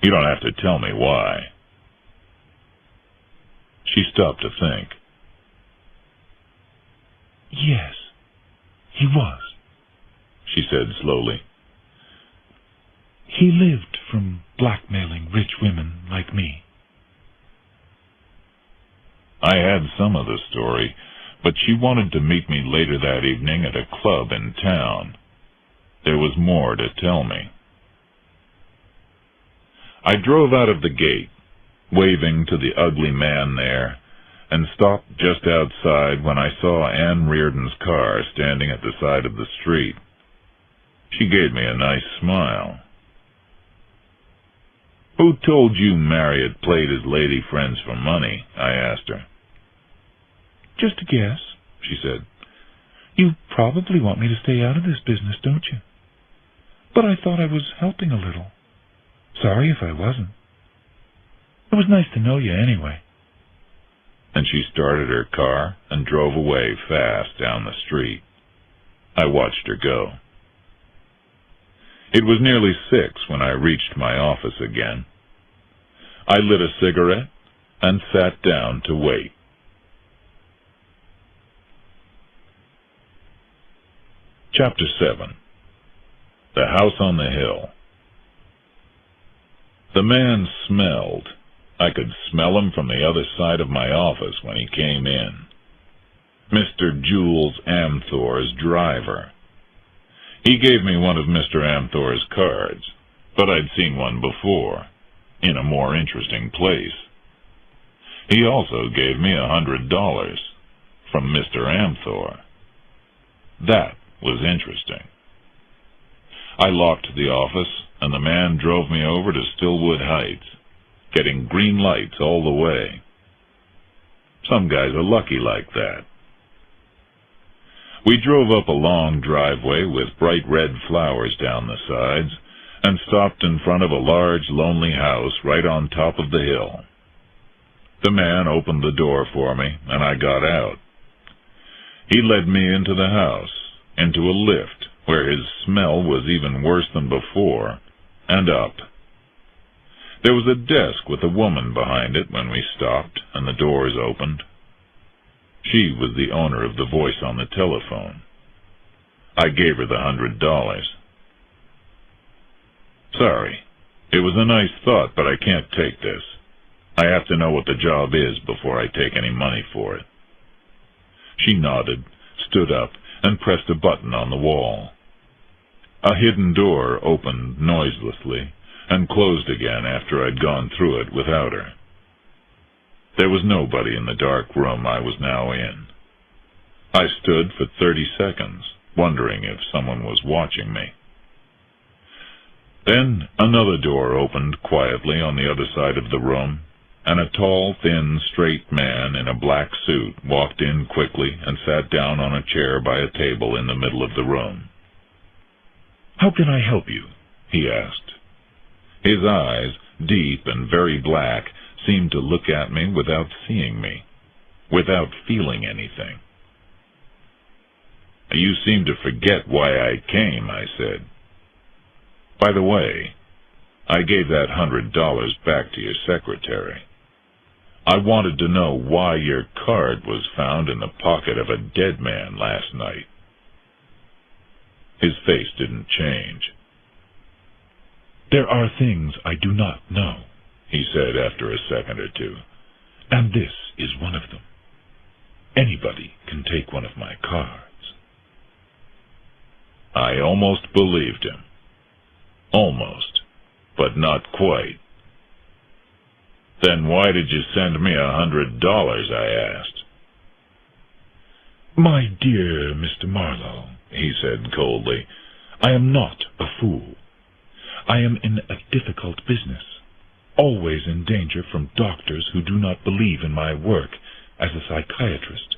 You don't have to tell me why. She stopped to think. "Yes, he was," she said slowly. "He lived from blackmailing rich women like me." I had some of the story, but she wanted to meet me later that evening at a club in town. There was more to tell me. I drove out of the gate, waving to the ugly man there, and stopped just outside when I saw Anne Reardon's car standing at the side of the street. She gave me a nice smile. "Who told you Marriott played his lady friends for money?" I asked her. "Just a guess," she said. "You probably want me to stay out of this business, don't you? But I thought I was helping a little. Sorry if I wasn't. It was nice to know you anyway." And she started her car and drove away fast down the street. I watched her go. It was nearly 6 when I reached my office again. I lit a cigarette and sat down to wait. Chapter 7. The House on the Hill. The man smelled. I could smell him from the other side of my office when he came in. Mr. Jules Amthor's driver. He gave me one of Mr. Amthor's cards, but I'd seen one before, in a more interesting place. He also gave me $100 from Mr. Amthor. That was interesting. I locked the office, and the man drove me over to Stillwood Heights, getting green lights all the way. Some guys are lucky like that. We drove up a long driveway with bright red flowers down the sides and stopped in front of a large, lonely house right on top of the hill. The man opened the door for me, and I got out. He led me into the house, into a lift where his smell was even worse than before, and up. There was a desk with a woman behind it when we stopped and the doors opened. She was the owner of the voice on the telephone. I gave her the $100. Sorry. It was a nice thought, but I can't take this. I have to know what the job is before I take any money for it. She nodded, stood up, and pressed a button on the wall. A hidden door opened noiselessly and closed again after I'd gone through it without her. There was nobody in the dark room I was now in. I stood for 30 seconds, wondering if someone was watching me. Then another door opened quietly on the other side of the room, and a tall, thin, straight man in a black suit walked in quickly and sat down on a chair by a table in the middle of the room. "How can I help you?" he asked. His eyes, deep and very black, seemed to look at me without seeing me, without feeling anything. "You seem to forget why I came," I said. "By the way, I gave that $100 back to your secretary. I wanted to know why your card was found in the pocket of a dead man last night." His face didn't change. "There are things I do not know," he said after a second or two, "and this is one of them. Anybody can take one of my cards." I almost believed him. Almost, but not quite. "Then why did you send me $100? I asked. "My dear Mr. Marlowe," he said coldly, "I am not a fool. I am in a difficult business, always in danger from doctors who do not believe in my work as a psychiatrist.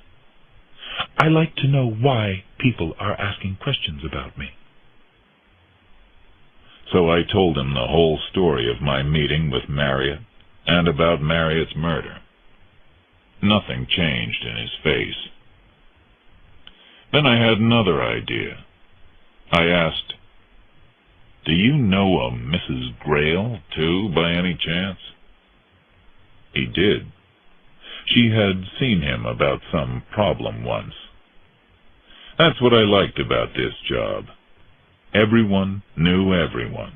I like to know why people are asking questions about me." So I told him the whole story of my meeting with Marriott and about Marriott's murder. Nothing changed in his face. Then I had another idea. I asked, "Do you know a Mrs. Grail, too, by any chance?" He did. She had seen him about some problem once. That's what I liked about this job. Everyone knew everyone.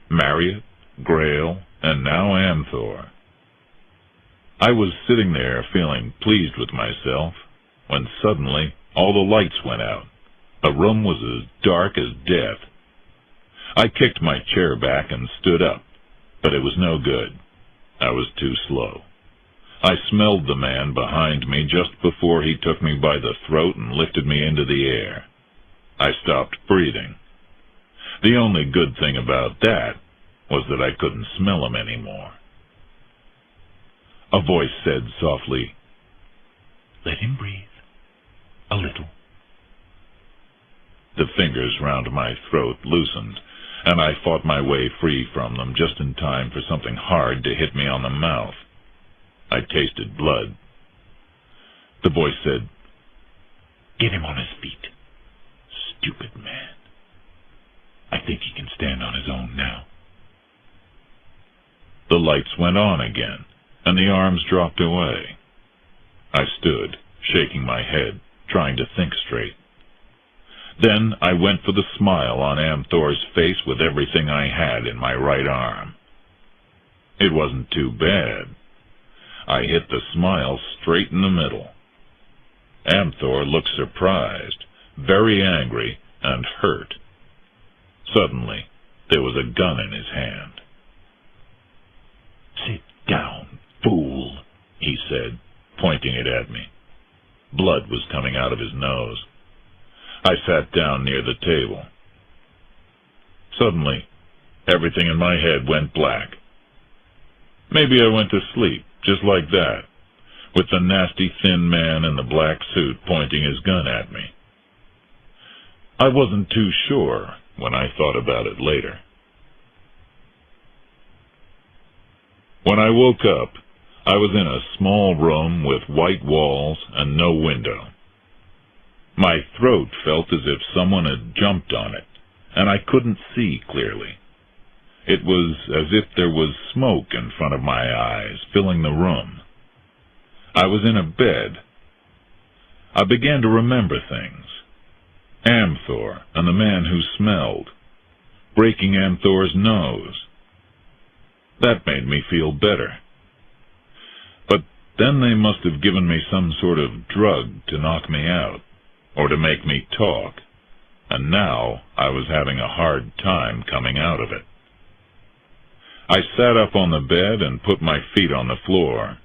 Marriott, Grail, and now Amthor. I was sitting there feeling pleased with myself when suddenly all the lights went out. The room was as dark as death. I kicked my chair back and stood up, but it was no good. I was too slow. I smelled the man behind me just before he took me by the throat and lifted me into the air. I stopped breathing. The only good thing about that was that I couldn't smell him anymore. A voice said softly, "Let him breathe. A little." The fingers round my throat loosened, and I fought my way free from them just in time for something hard to hit me on the mouth. I tasted blood. The voice said, "Get him on his feet. Stupid man. I think he can stand on his own now." The lights went on again, and the arms dropped away. I stood, shaking my head, trying to think straight. Then I went for the smile on Amthor's face with everything I had in my right arm. It wasn't too bad. I hit the smile straight in the middle. Amthor looked surprised, very angry, and hurt. Suddenly, there was a gun in his hand. "Sit down, fool," he said, pointing it at me. Blood was coming out of his nose. I sat down near the table. Suddenly, everything in my head went black. Maybe I went to sleep, just like that, with the nasty thin man in the black suit pointing his gun at me. I wasn't too sure when I thought about it later. When I woke up, I was in a small room with white walls and no window. My throat felt as if someone had jumped on it, and I couldn't see clearly. It was as if there was smoke in front of my eyes, filling the room. I was in a bed. I began to remember things. Amthor and the man who smelled. Breaking Amthor's nose. That made me feel better. But then they must have given me some sort of drug to knock me out, or to make me talk, and now I was having a hard time coming out of it. I sat up on the bed and put my feet on the floor.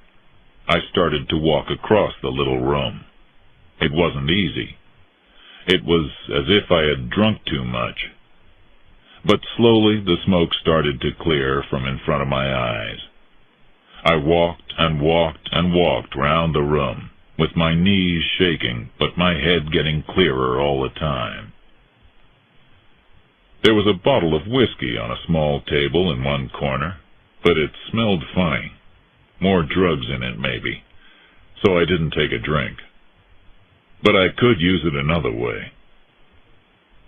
I started to walk across the little room. It wasn't easy. It was as if I had drunk too much. But slowly the smoke started to clear from in front of my eyes. I walked and walked and walked round the room, with my knees shaking, but my head getting clearer all the time. There was a bottle of whiskey on a small table in one corner, but it smelled funny. More drugs in it, maybe, so I didn't take a drink. But I could use it another way.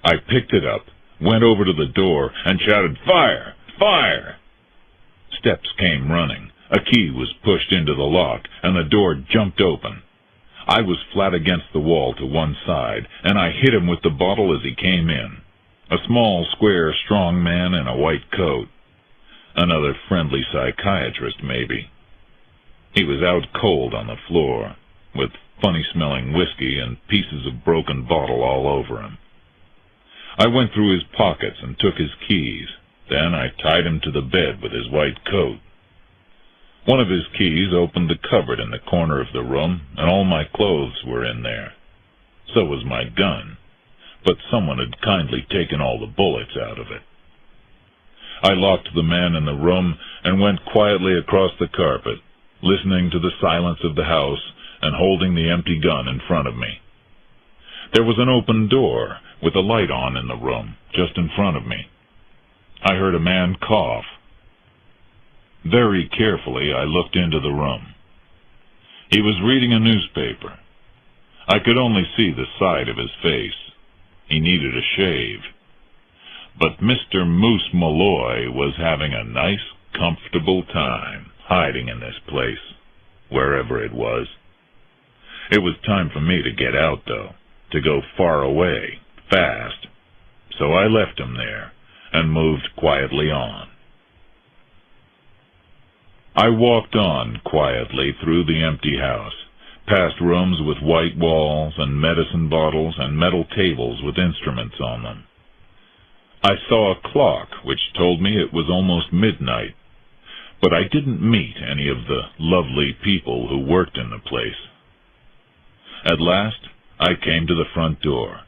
I picked it up, went over to the door, and shouted, "Fire! Fire!" Steps came running. A key was pushed into the lock, and the door jumped open. I was flat against the wall to one side, and I hit him with the bottle as he came in. A small, square, strong man in a white coat. Another friendly psychiatrist, maybe. He was out cold on the floor, with funny-smelling whiskey and pieces of broken bottle all over him. I went through his pockets and took his keys. Then I tied him to the bed with his white coat. One of his keys opened the cupboard in the corner of the room, and all my clothes were in there. So was my gun, but someone had kindly taken all the bullets out of it. I locked the man in the room and went quietly across the carpet, listening to the silence of the house and holding the empty gun in front of me. There was an open door with a light on in the room, just in front of me. I heard a man cough. Very carefully, I looked into the room. He was reading a newspaper. I could only see the side of his face. He needed a shave. But Mr. Moose Malloy was having a nice, comfortable time hiding in this place, wherever it was. It was time for me to get out, though, to go far away, fast. So I left him there and moved quietly on. I walked on quietly through the empty house, past rooms with white walls and medicine bottles and metal tables with instruments on them. I saw a clock which told me it was almost midnight, but I didn't meet any of the lovely people who worked in the place. At last, I came to the front door.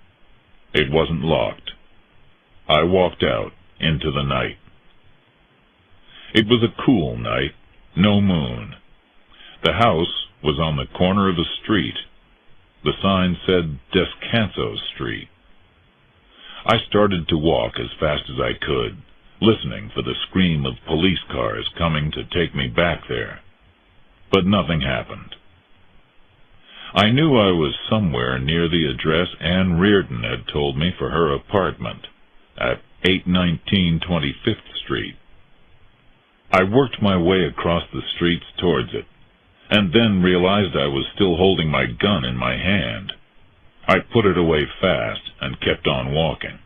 It wasn't locked. I walked out into the night. It was a cool night, no moon. The house was on the corner of a street. The sign said Descanso Street. I started to walk as fast as I could, listening for the scream of police cars coming to take me back there. But nothing happened. I knew I was somewhere near the address Anne Reardon had told me for her apartment, at 819 25th Street. I worked my way across the streets towards it, and then realized I was still holding my gun in my hand. I put it away fast and kept on walking.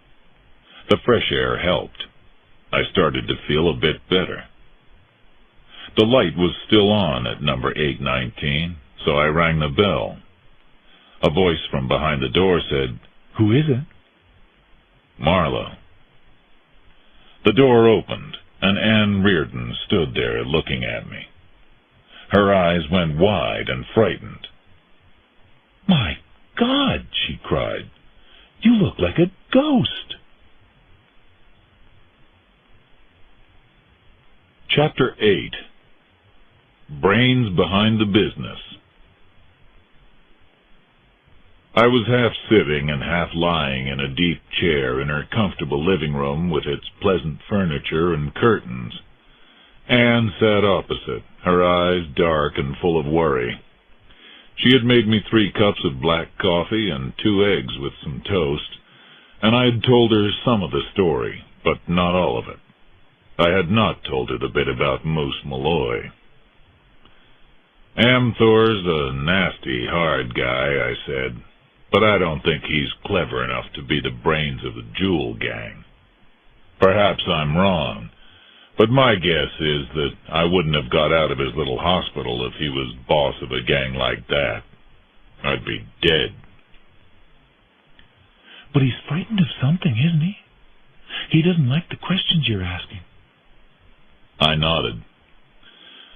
The fresh air helped. I started to feel a bit better. The light was still on at number 819, so I rang the bell. A voice from behind the door said, "Who is it?" "Marlowe." The door opened, and Anne Reardon stood there looking at me. Her eyes went wide and frightened. "My God," she cried, "you look like a ghost." Chapter 8. Brains Behind the Business. I was half sitting and half lying in a deep chair in her comfortable living room with its pleasant furniture and curtains. Anne sat opposite, her eyes dark and full of worry. She had made me 3 cups of black coffee and 2 eggs with some toast, and I had told her some of the story, but not all of it. I had not told her the bit about Moose Malloy. Amthor's a nasty, hard guy, I said, but I don't think he's clever enough to be the brains of the Jewel gang. Perhaps I'm wrong, but my guess is that I wouldn't have got out of his little hospital if he was boss of a gang like that. I'd be dead. But he's frightened of something, isn't he? He doesn't like the questions you're asking. I nodded.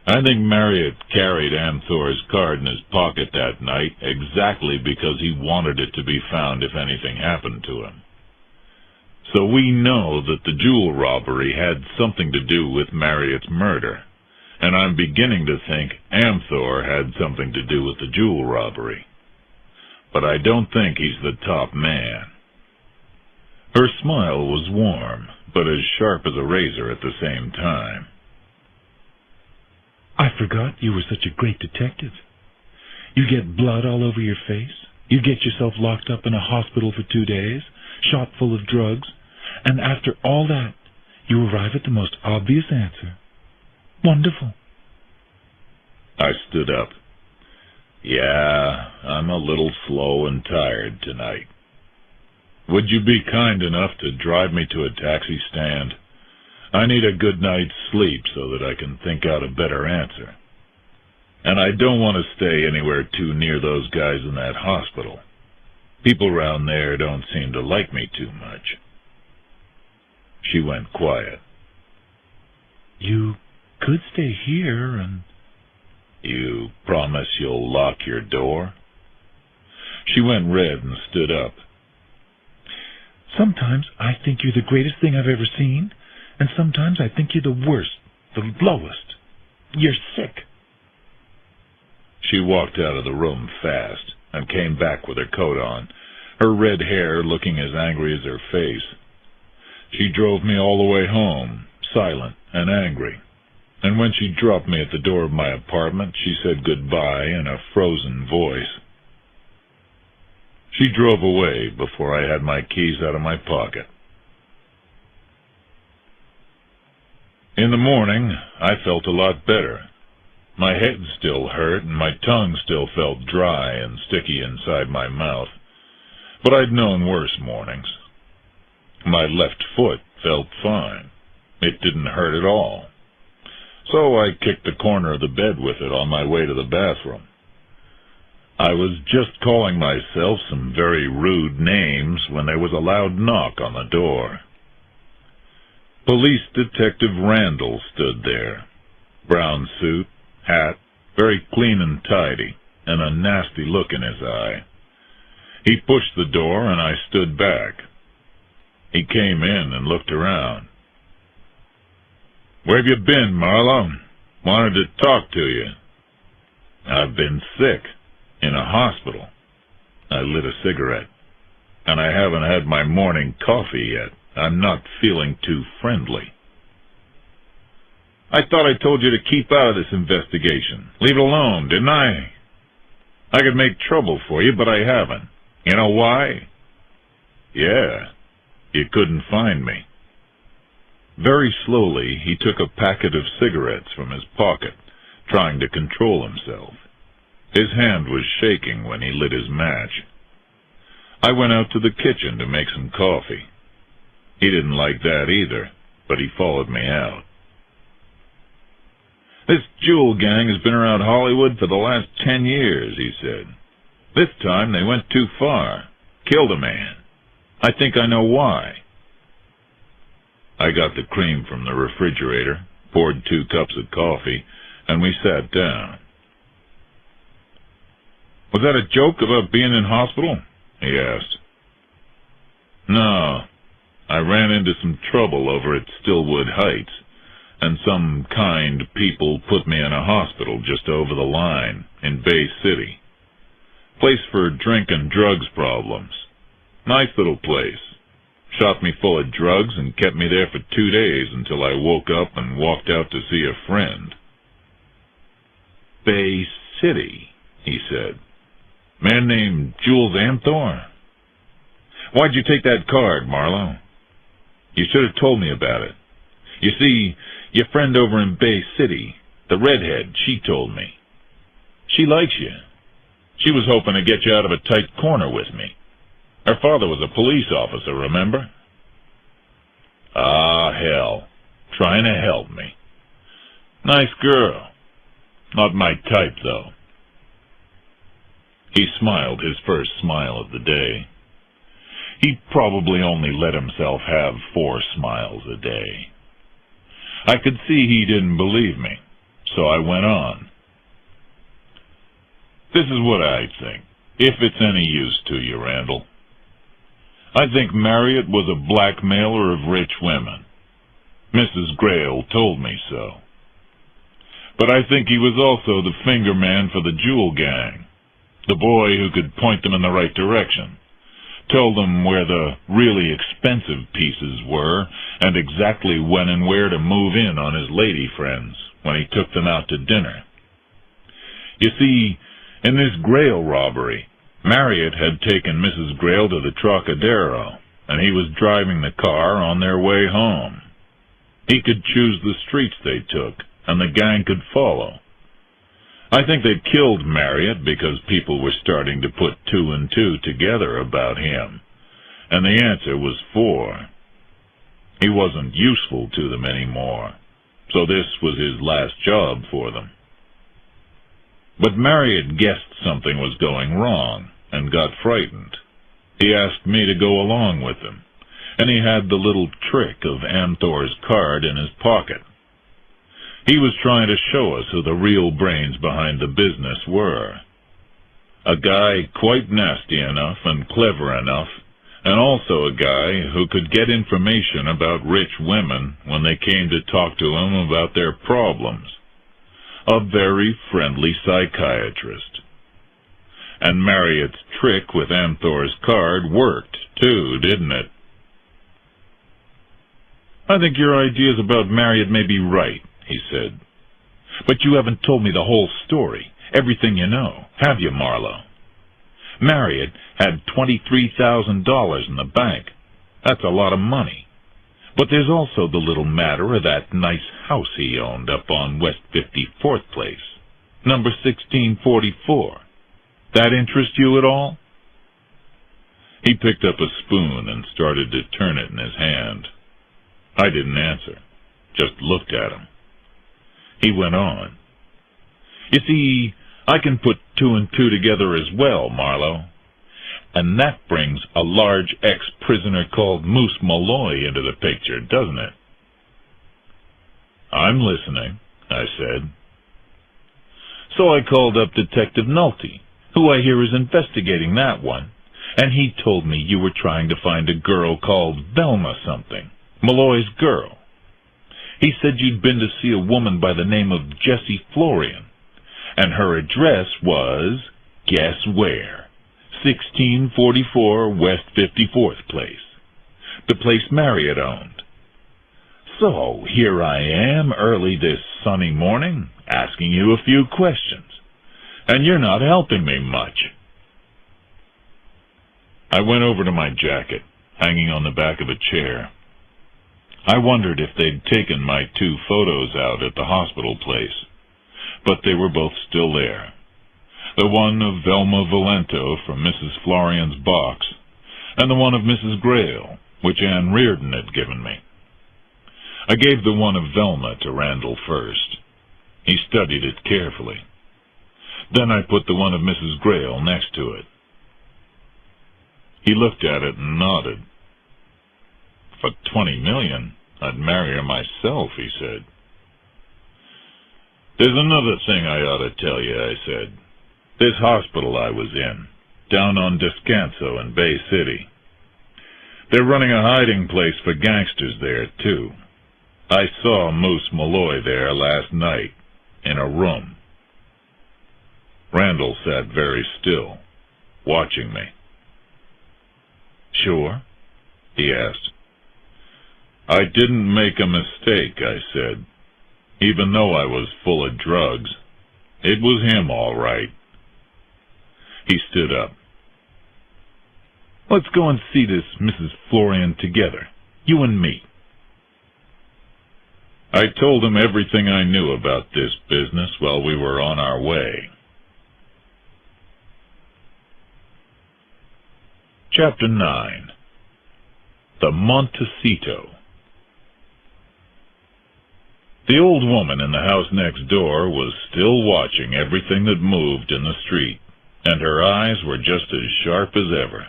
I think Marriott carried Amthor's card in his pocket that night exactly because he wanted it to be found if anything happened to him. So we know that the jewel robbery had something to do with Marriott's murder, and I'm beginning to think Amthor had something to do with the jewel robbery. But I don't think he's the top man. Her smile was warm, but as sharp as a razor at the same time. I forgot you were such a great detective. You get blood all over your face. You get yourself locked up in a hospital for 2 days, shot full of drugs, and after all that, you arrive at the most obvious answer. Wonderful. I stood up. Yeah, I'm a little slow and tired tonight. Would you be kind enough to drive me to a taxi stand? I need a good night's sleep so that I can think out a better answer. And I don't want to stay anywhere too near those guys in that hospital. People around there don't seem to like me too much. She went quiet. You could stay here and... You promise you'll lock your door? She went red and stood up. Sometimes I think you're the greatest thing I've ever seen, and sometimes I think you're the worst, the lowest. You're sick. She walked out of the room fast and came back with her coat on, her red hair looking as angry as her face. She drove me all the way home, silent and angry, and when she dropped me at the door of my apartment, she said goodbye in a frozen voice. She drove away before I had my keys out of my pocket. In the morning, I felt a lot better. My head still hurt and my tongue still felt dry and sticky inside my mouth, but I'd known worse mornings. My left foot felt fine. It didn't hurt at all. So I kicked the corner of the bed with it on my way to the bathroom. I was just calling myself some very rude names when there was a loud knock on the door. Police Detective Randall stood there. Brown suit, hat, very clean and tidy, and a nasty look in his eye. He pushed the door and I stood back. He came in and looked around. "Where have you been, Marlowe? Wanted to talk to you." "I've been sick. In a hospital." I lit a cigarette. "And I haven't had my morning coffee yet. I'm not feeling too friendly." "I thought I told you to keep out of this investigation. Leave it alone, didn't I? I could make trouble for you, but I haven't. You know why?" "Yeah. You couldn't find me." Very slowly, he took a packet of cigarettes from his pocket, trying to control himself. His hand was shaking when he lit his match. I went out to the kitchen to make some coffee. He didn't like that either, but he followed me out. "This Jewel gang has been around Hollywood for the last 10 years, he said. "This time they went too far. Killed a man. I think I know why." I got the cream from the refrigerator, poured 2 cups of coffee, and we sat down. "Was that a joke about being in hospital?" he asked. "No. I ran into some trouble over at Stillwood Heights, and some kind people put me in a hospital just over the line in Bay City. Place for drink and drugs problems. Nice little place. Shot me full of drugs and kept me there for 2 days until I woke up and walked out to see a friend." "Bay City," he said. "Man named Jules Amthor? Why'd you take that card, Marlowe? You should have told me about it. You see, your friend over in Bay City, the redhead, she told me. She likes you. She was hoping to get you out of a tight corner with me. Her father was a police officer, remember? Ah, hell. Trying to help me. Nice girl. Not my type, though. He smiled his first smile of the day. He probably only let himself have 4 smiles a day. I could see he didn't believe me, so I went on. This is what I think, if it's any use to you, Randall. I think Marriott was a blackmailer of rich women. Mrs. Grail told me so. But I think he was also the finger man for the jewel gang, the boy who could point them in the right direction, tell them where the really expensive pieces were, and exactly when and where to move in on his lady friends when he took them out to dinner. You see, in this Grail robbery, Marriott had taken Mrs. Grail to the Trocadero, and he was driving the car on their way home. He could choose the streets they took, and the gang could follow. I think they killed Marriott because people were starting to put 2 and 2 together about him, and the answer was 4. He wasn't useful to them anymore, so this was his last job for them. But Marriott guessed something was going wrong and got frightened. He asked me to go along with him, and he had the little trick of Amthor's card in his pocket. He was trying to show us who the real brains behind the business were. A guy quite nasty enough and clever enough, and also a guy who could get information about rich women when they came to talk to him about their problems. A very friendly psychiatrist. And Marriott's trick with Amthor's card worked, too, didn't it? I think your ideas about Marriott may be right, he said. But you haven't told me the whole story, everything you know, have you, Marlowe? Marriott had $23,000 in the bank. That's a lot of money. But there's also the little matter of that nice house he owned up on West 54th Place, number 1644. That interest you at all? He picked up a spoon and started to turn it in his hand. I didn't answer, just looked at him. He went on. You see, I can put 2 and 2 together as well, Marlowe. And that brings a large ex-prisoner called Moose Malloy into the picture, doesn't it? I'm listening, I said. So I called up Detective Nolte, who I hear is investigating that one, and he told me you were trying to find a girl called Velma something, Malloy's girl. He said you'd been to see a woman by the name of Jessie Florian, and her address was, guess where? 1644 West 54th Place, the place Marriott owned. So here I am early this sunny morning, asking you a few questions, and you're not helping me much. I went over to my jacket, hanging on the back of a chair. I wondered if they'd taken my 2 photos out at the hospital place, but they were both still there. The one of Velma Valento from Mrs. Florian's box, and the one of Mrs. Grail, which Anne Reardon had given me. I gave the one of Velma to Randall first. He studied it carefully. Then I put the one of Mrs. Grail next to it. He looked at it and nodded. For $20 million, I'd marry her myself, he said. There's another thing I ought to tell you, I said. This hospital I was in, down on Descanso in Bay City. They're running a hiding place for gangsters there, too. I saw Moose Malloy there last night, in a room. Randall sat very still, watching me. Sure? He asked. I didn't make a mistake, I said, even though I was full of drugs. It was him, all right. He stood up. Let's go and see this Mrs. Florian together, you and me. I told him everything I knew about this business while we were on our way. Chapter 9. The Montecito. The old woman in the house next door was still watching everything that moved in the street, and her eyes were just as sharp as ever.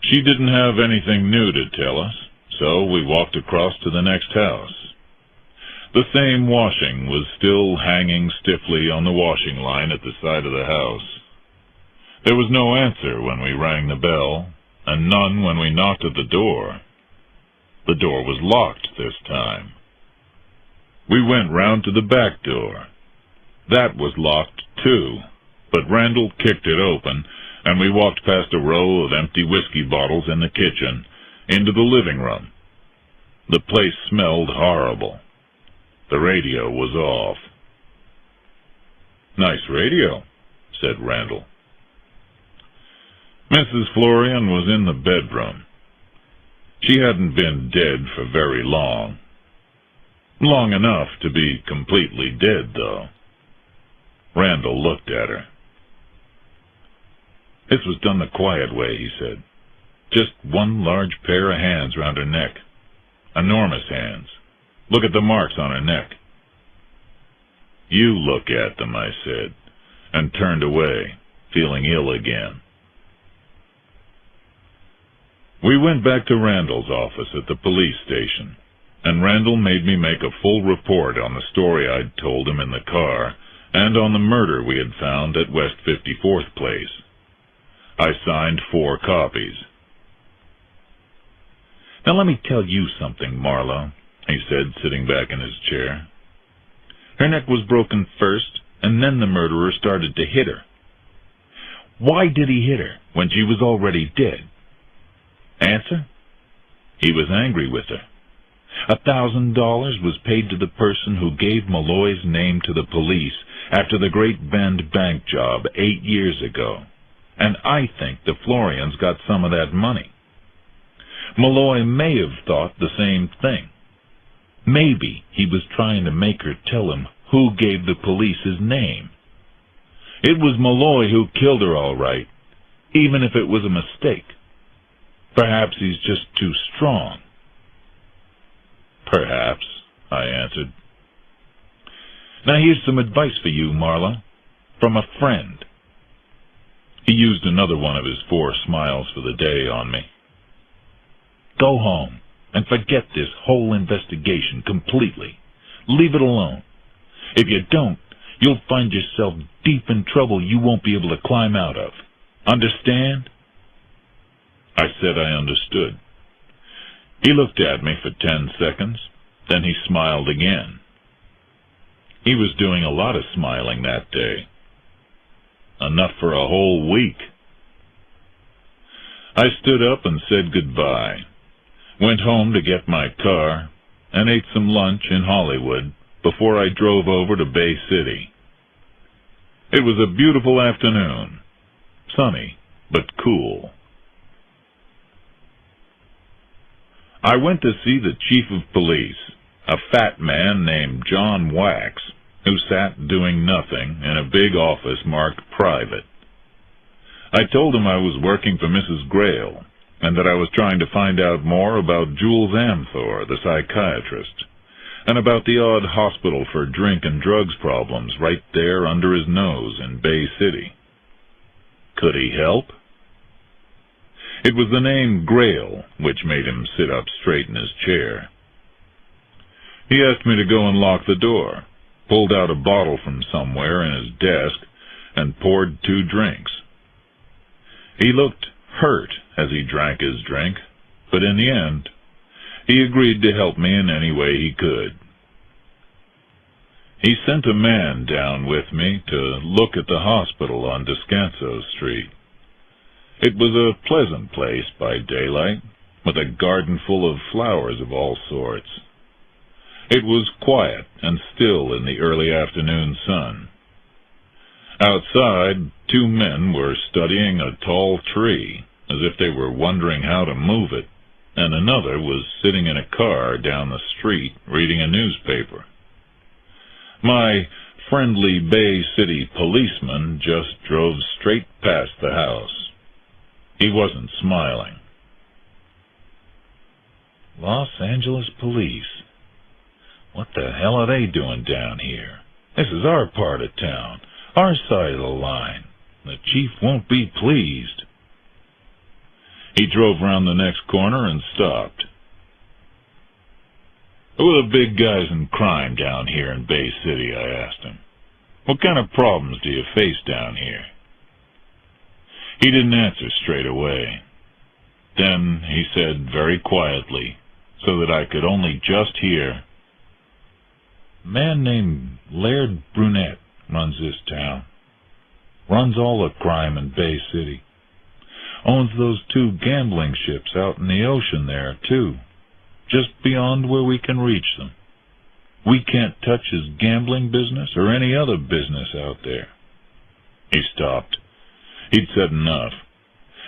She didn't have anything new to tell us, so we walked across to the next house. The same washing was still hanging stiffly on the washing line at the side of the house. There was no answer when we rang the bell, and none when we knocked at the door. The door was locked this time. We went round to the back door. That was locked too, but Randall kicked it open, and we walked past a row of empty whiskey bottles in the kitchen, into the living room. The place smelled horrible. The radio was off. "Nice radio," said Randall. Mrs. Florian was in the bedroom. She hadn't been dead for very long. Long enough to be completely dead, though. Randall looked at her. "This was done the quiet way," he said. "Just one large pair of hands round her neck. Enormous hands. Look at the marks on her neck." "You look at them," I said, and turned away, feeling ill again. We went back to Randall's office at the police station, and Randall made me make a full report on the story I'd told him in the car, and on the murder we had found at West 54th Place. I signed 4 copies. "Now let me tell you something, Marlowe," he said, sitting back in his chair. "Her neck was broken first, and then the murderer started to hit her. Why did he hit her when she was already dead? Answer? He was angry with her. $1,000 was paid to the person who gave Malloy's name to the police after the Great Bend bank job 8 years ago, and I think the Florians got some of that money. Malloy may have thought the same thing. Maybe he was trying to make her tell him who gave the police his name. It was Malloy who killed her, all right, even if it was a mistake. Perhaps he's just too strong." "Perhaps," I answered. "Now here's some advice for you, Marlowe, from a friend." He used another one of his 4 smiles for the day on me. "Go home and forget this whole investigation completely. Leave it alone. If you don't, you'll find yourself deep in trouble you won't be able to climb out of. Understand?" I said I understood. He looked at me for 10 seconds, then he smiled again. He was doing a lot of smiling that day. Enough for a whole week. I stood up and said goodbye, went home to get my car, and ate some lunch in Hollywood before I drove over to Bay City. It was a beautiful afternoon, sunny but cool. I went to see the chief of police, a fat man named John Wax, who sat doing nothing in a big office marked private. I told him I was working for Mrs. Grail, and that I was trying to find out more about Jules Amthor, the psychiatrist, and about the odd hospital for drink and drugs problems right there under his nose in Bay City. Could he help? It was the name Grail which made him sit up straight in his chair. He asked me to go and lock the door, pulled out a bottle from somewhere in his desk, and poured 2 drinks. He looked hurt as he drank his drink, but in the end, he agreed to help me in any way he could. He sent a man down with me to look at the hospital on Descanso Street. It was a pleasant place by daylight, with a garden full of flowers of all sorts. It was quiet and still in the early afternoon sun. Outside, 2 men were studying a tall tree, as if they were wondering how to move it, and another was sitting in a car down the street reading a newspaper. My friendly Bay City policeman just drove straight past the house. He wasn't smiling. Los Angeles police. What the hell are they doing down here? This is our part of town, our side of the line. The chief won't be pleased. He drove round the next corner and stopped. Who are the big guys in crime down here in Bay City, I asked him. What kind of problems do you face down here? He didn't answer straight away. Then he said very quietly, so that I could only just hear, "A man named Laird Brunette runs this town. Runs all the crime in Bay City. Owns those 2 gambling ships out in the ocean there, too, just beyond where we can reach them. We can't touch his gambling business or any other business out there." He stopped. He'd said enough.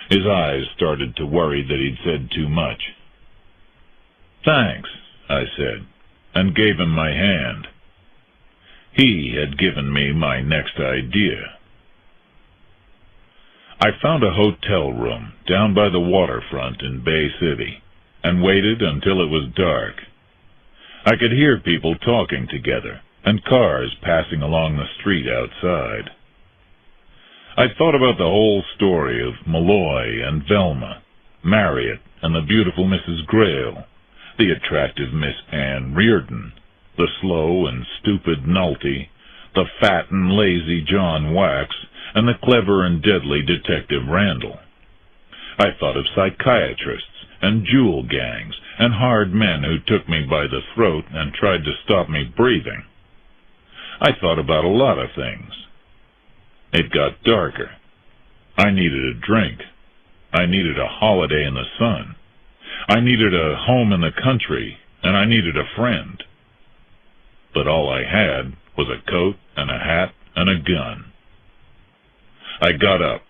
His eyes started to worry that he'd said too much. "Thanks," I said, and gave him my hand. He had given me my next idea. I found a hotel room down by the waterfront in Bay City and waited until it was dark. I could hear people talking together and cars passing along the street outside. I thought about the whole story of Malloy and Velma, Marriott and the beautiful Mrs. Grail, the attractive Miss Anne Reardon, the slow and stupid Nulty, the fat and lazy John Wax, and the clever and deadly Detective Randall. I thought of psychiatrists and jewel gangs and hard men who took me by the throat and tried to stop me breathing. I thought about a lot of things. It got darker. I needed a drink. I needed a holiday in the sun. I needed a home in the country, and I needed a friend. But all I had was a coat and a hat and a gun. I got up,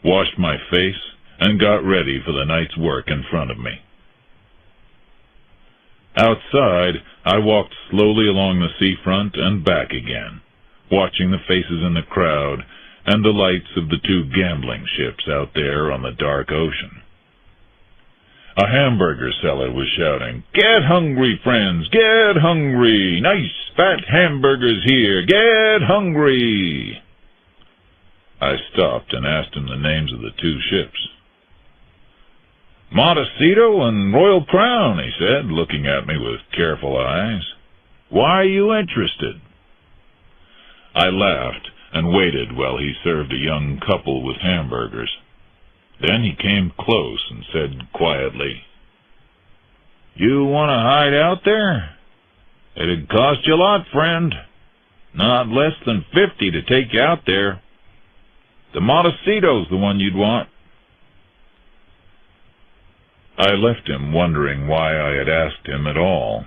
washed my face, and got ready for the night's work in front of me. Outside, I walked slowly along the seafront and back again, watching the faces in the crowd and the lights of the 2 gambling ships out there on the dark ocean. A hamburger seller was shouting, "Get hungry, friends, get hungry! Nice fat hamburgers here, get hungry!" I stopped and asked him the names of the 2 ships. "Montecito and Royal Crown," he said, looking at me with careful eyes. "Why are you interested?" I laughed and waited while he served a young couple with hamburgers. Then he came close and said quietly, "You want to hide out there? It'd cost you a lot, friend. Not less than 50 to take you out there. The Montecito's the one you'd want." I left him wondering why I had asked him at all,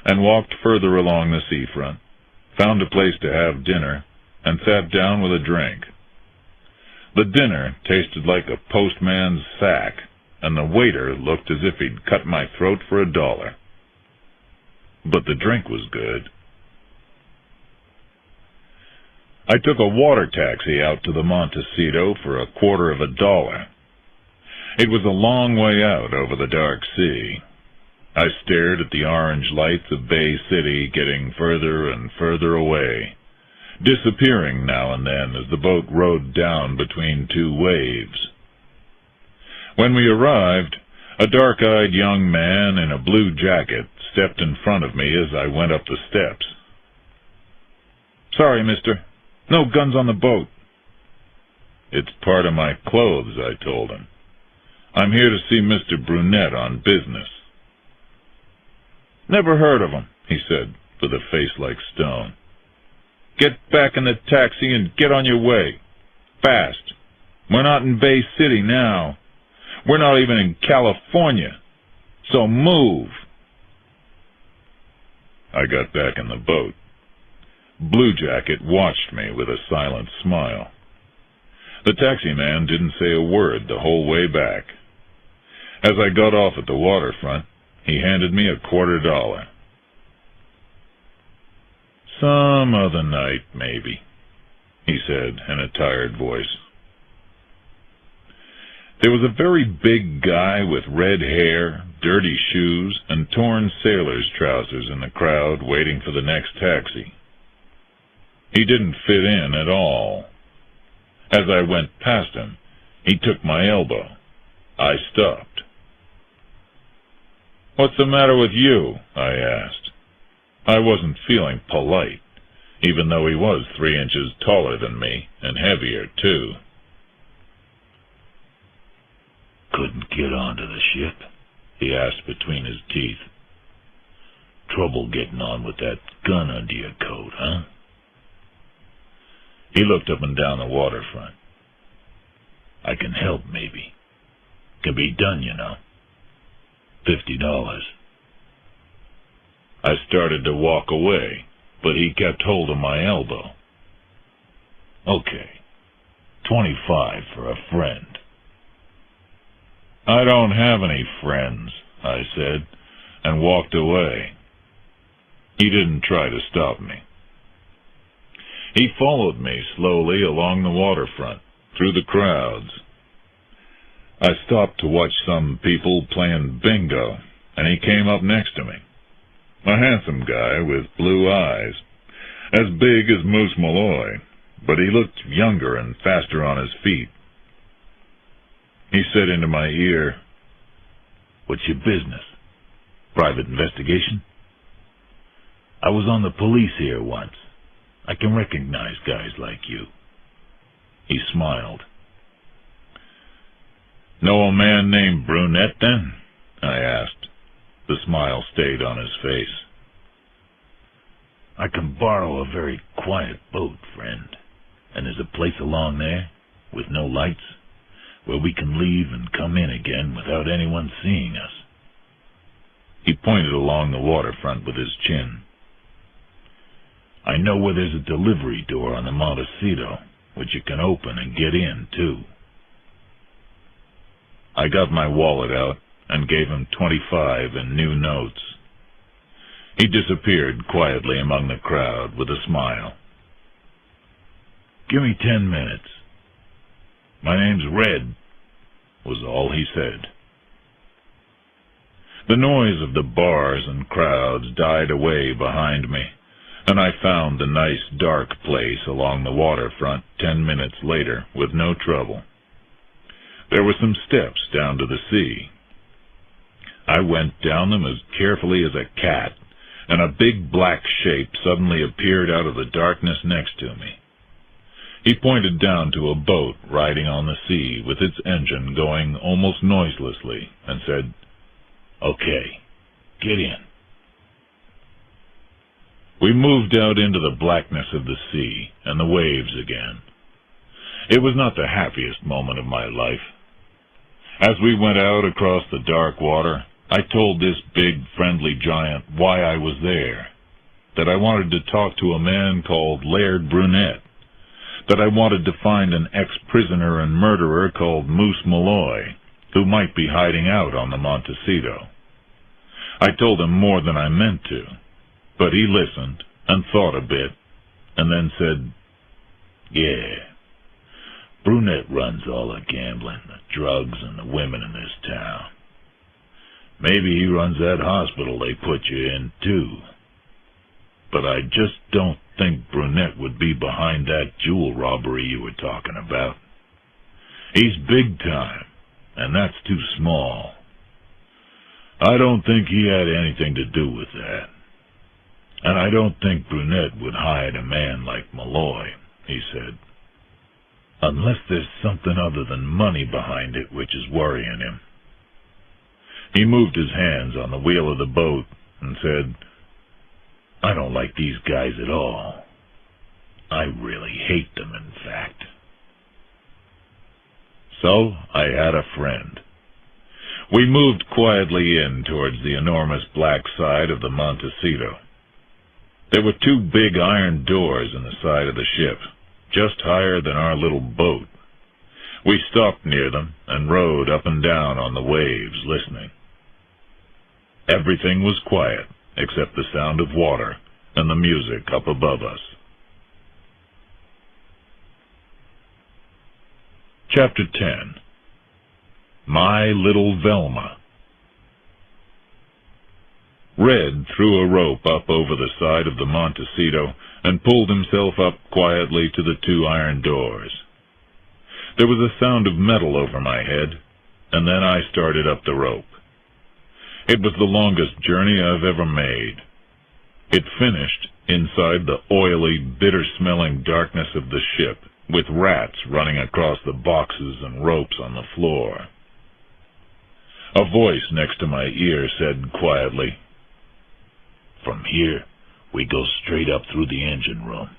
and walked further along the seafront, found a place to have dinner, and sat down with a drink. The dinner tasted like a postman's sack, and the waiter looked as if he'd cut my throat for $1. But the drink was good. I took a water taxi out to the Montecito for $0.25. It was a long way out over the dark sea. I stared at the orange lights of Bay City getting further and further away, disappearing now and then as the boat rode down between 2 waves. When we arrived, a dark-eyed young man in a blue jacket stepped in front of me as I went up the steps. "Sorry, mister. No guns on the boat." "It's part of my clothes," I told him. "I'm here to see Mr. Brunette on business." "Never heard of him," he said, with a face like stone. "Get back in the taxi and get on your way. Fast. We're not in Bay City now. We're not even in California. So move." I got back in the boat. Blue Jacket watched me with a silent smile. The taxi man didn't say a word the whole way back. As I got off at the waterfront, he handed me $25. "Some other night, maybe," he said in a tired voice. There was a very big guy with red hair, dirty shoes, and torn sailor's trousers in the crowd waiting for the next taxi. He didn't fit in at all. As I went past him, he took my elbow. I stopped. "What's the matter with you?" I asked. I wasn't feeling polite, even though he was 3 inches taller than me, and heavier, too. "Couldn't get onto the ship?" he asked between his teeth. "Trouble getting on with that gun under your coat, huh?" He looked up and down the waterfront. "I can help, maybe. Can be done, you know. $50. I started to walk away, but he kept hold of my elbow. "Okay, 25 for a friend." "I don't have any friends," I said, and walked away. He didn't try to stop me. He followed me slowly along the waterfront, through the crowds. I stopped to watch some people playing bingo, and he came up next to me. A handsome guy with blue eyes, as big as Moose Malloy, but he looked younger and faster on his feet. He said into my ear, "What's your business? Private investigation? I was on the police here once. I can recognize guys like you." He smiled. "Know a man named Brunette, then?" I asked. The smile stayed on his face. "I can borrow a very quiet boat, friend. And there's a place along there, with no lights, where we can leave and come in again without anyone seeing us." He pointed along the waterfront with his chin. "I know where there's a delivery door on the Montecito, which you can open and get in, too." I got my wallet out and gave him 25 in new notes. He disappeared quietly among the crowd with a smile. "Give me 10 minutes. My name's Red," was all he said. The noise of the bars and crowds died away behind me, and I found the nice dark place along the waterfront 10 minutes later with no trouble. There were some steps down to the sea. I went down them as carefully as a cat, and a big black shape suddenly appeared out of the darkness next to me. He pointed down to a boat riding on the sea with its engine going almost noiselessly and said, "Okay, get in." We moved out into the blackness of the sea and the waves again. It was not the happiest moment of my life. As we went out across the dark water, I told this big, friendly giant why I was there, that I wanted to talk to a man called Laird Brunette, that I wanted to find an ex-prisoner and murderer called Moose Malloy, who might be hiding out on the Montecito. I told him more than I meant to, but he listened and thought a bit, and then said, "Yeah, Brunette runs all the gambling, the drugs, and the women in this town. Maybe he runs that hospital they put you in, too. But I just don't think Brunette would be behind that jewel robbery you were talking about. He's big time, and that's too small. I don't think he had anything to do with that. And I don't think Brunette would hide a man like Malloy," he said. "Unless there's something other than money behind it which is worrying him." He moved his hands on the wheel of the boat and said, "I don't like these guys at all. I really hate them, in fact." So I had a friend. We moved quietly in towards the enormous black side of the Montecito. There were 2 big iron doors in the side of the ship, just higher than our little boat. We stopped near them and rowed up and down on the waves, listening. Everything was quiet except the sound of water and the music up above us. Chapter 10. My Little Velma. Red threw a rope up over the side of the Montecito and pulled himself up quietly to the 2 iron doors. There was a sound of metal over my head, and then I started up the rope. It was the longest journey I've ever made. It finished inside the oily, bitter-smelling darkness of the ship, with rats running across the boxes and ropes on the floor. A voice next to my ear said quietly, "From here, we go straight up through the engine room.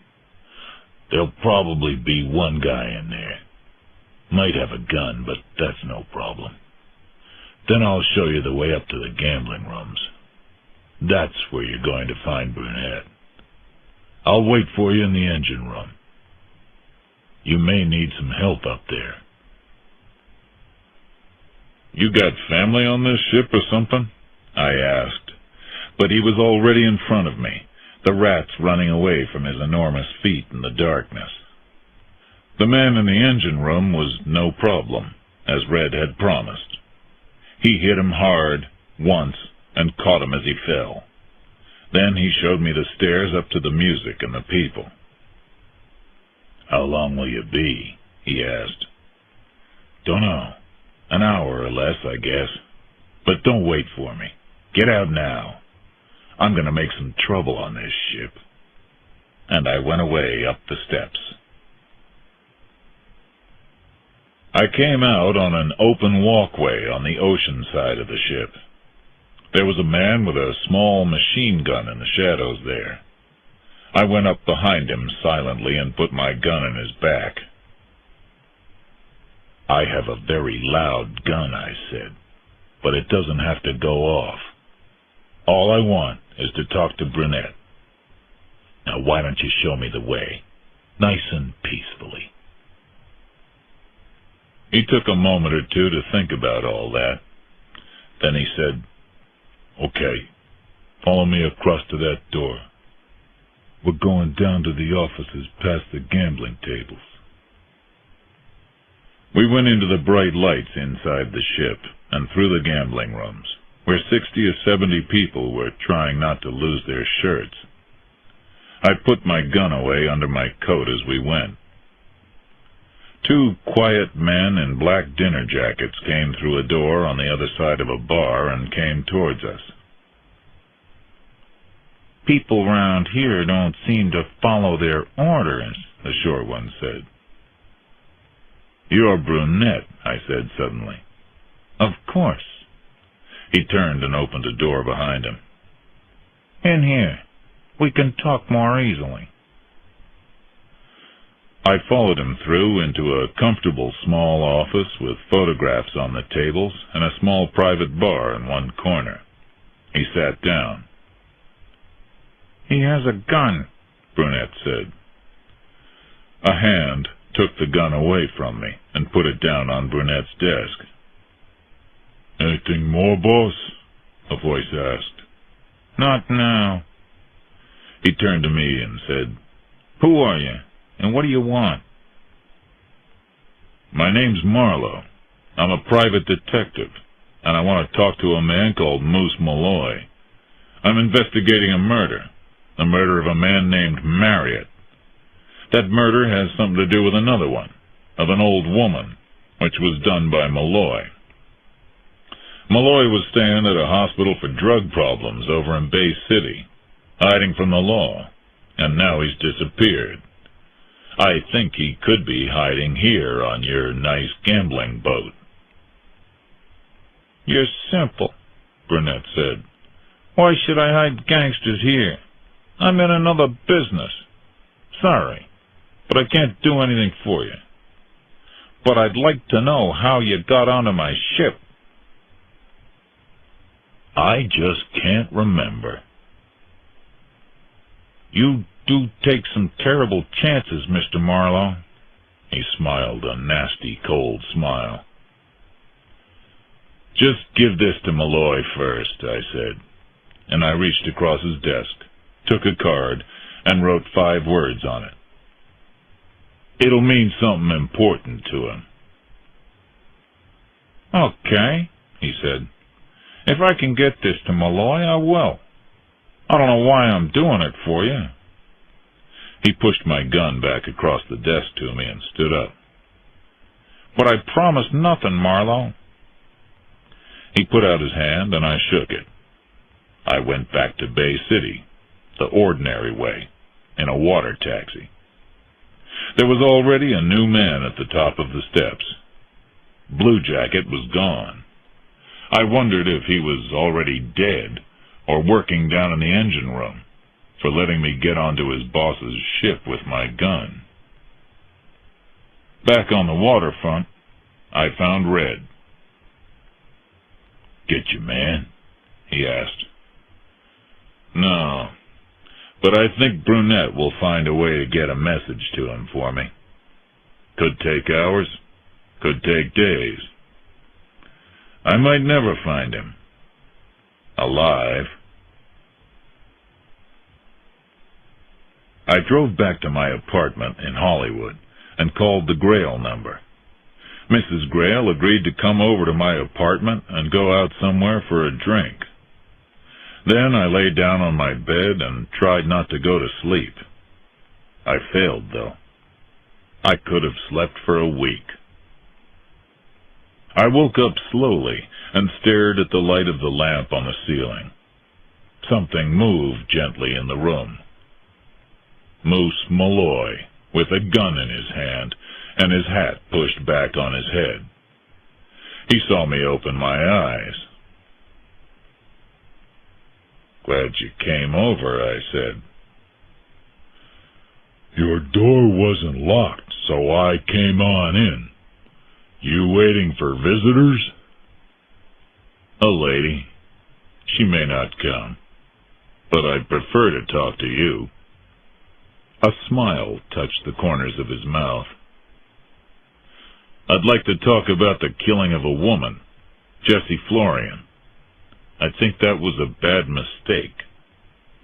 There'll probably be one guy in there. Might have a gun, but that's no problem. Then I'll show you the way up to the gambling rooms. That's where you're going to find Brunette. I'll wait for you in the engine room. You may need some help up there." "You got family on this ship or something?" I asked, but he was already in front of me, the rats running away from his enormous feet in the darkness. The man in the engine room was no problem, as Red had promised. He hit him hard, once, and caught him as he fell. Then he showed me the stairs up to the music and the people. "How long will you be?" he asked. "Dunno. An hour or less, I guess. But don't wait for me. Get out now. I'm going to make some trouble on this ship." And I went away up the steps. I came out on an open walkway on the ocean side of the ship. There was a man with a small machine gun in the shadows there. I went up behind him silently and put my gun in his back. "I have a very loud gun," I said, "but it doesn't have to go off. All I want is to talk to Brunette. Now why don't you show me the way, nice and peacefully?" He took a moment or 2 to think about all that. Then he said, "Okay, follow me across to that door. We're going down to the offices past the gambling tables." We went into the bright lights inside the ship and through the gambling rooms, where 60 or 70 people were trying not to lose their shirts. I put my gun away under my coat as we went. 2 quiet men in black dinner jackets came through a door on the other side of a bar and came towards us. "People round here don't seem to follow their orders," the short one said. "You're Brunette," I said suddenly. "Of course." He turned and opened a door behind him. "In here. We can talk more easily." I followed him through into a comfortable small office with photographs on the tables and a small private bar in one corner. He sat down. "He has a gun," Brunette said. A hand took the gun away from me and put it down on Brunette's desk. "Anything more, boss?" a voice asked. "Not now." He turned to me and said, "Who are you, and what do you want?" "My name's Marlowe. I'm a private detective, and I want to talk to a man called Moose Malloy. I'm investigating a murder of a man named Marriott. That murder has something to do with another one, of an old woman, which was done by Malloy. Malloy was staying at a hospital for drug problems over in Bay City, hiding from the law, and now he's disappeared. I think he could be hiding here on your nice gambling boat." "You're simple," Brunette said. "Why should I hide gangsters here? I'm in another business. Sorry, but I can't do anything for you. But I'd like to know how you got onto my ship." "I just can't remember." "You do take some terrible chances, Mr. Marlowe. He smiled a nasty, cold smile. "Just give this to Malloy first," I said, and I reached across his desk, took a card, and wrote 5 words on it. "It'll mean something important to him." "Okay," he said. "If I can get this to Malloy, I will. I don't know why I'm doing it for you." He pushed my gun back across the desk to me and stood up. "But I promised nothing, Marlowe." He put out his hand, and I shook it. I went back to Bay City, the ordinary way, in a water taxi. There was already a new man at the top of the steps. Blue Jacket was gone. I wondered if he was already dead or working down in the engine room for letting me get onto his boss's ship with my gun. Back on the waterfront, I found Red. "Get you, man?" he asked. "No, but I think Brunette will find a way to get a message to him for me. Could take hours, could take days. I might never find him. Alive." I drove back to my apartment in Hollywood and called the Grail number. Mrs. Grail agreed to come over to my apartment and go out somewhere for a drink. Then I lay down on my bed and tried not to go to sleep. I failed, though. I could have slept for a week. I woke up slowly and stared at the light of the lamp on the ceiling. Something moved gently in the room. Moose Malloy, with a gun in his hand and his hat pushed back on his head. He saw me open my eyes. "Glad you came over," I said. "Your door wasn't locked, so I came on in. You waiting for visitors?" "A lady. She may not come, but I'd prefer to talk to you." A smile touched the corners of his mouth. "I'd like to talk about the killing of a woman, Jessie Florian. I think that was a bad mistake.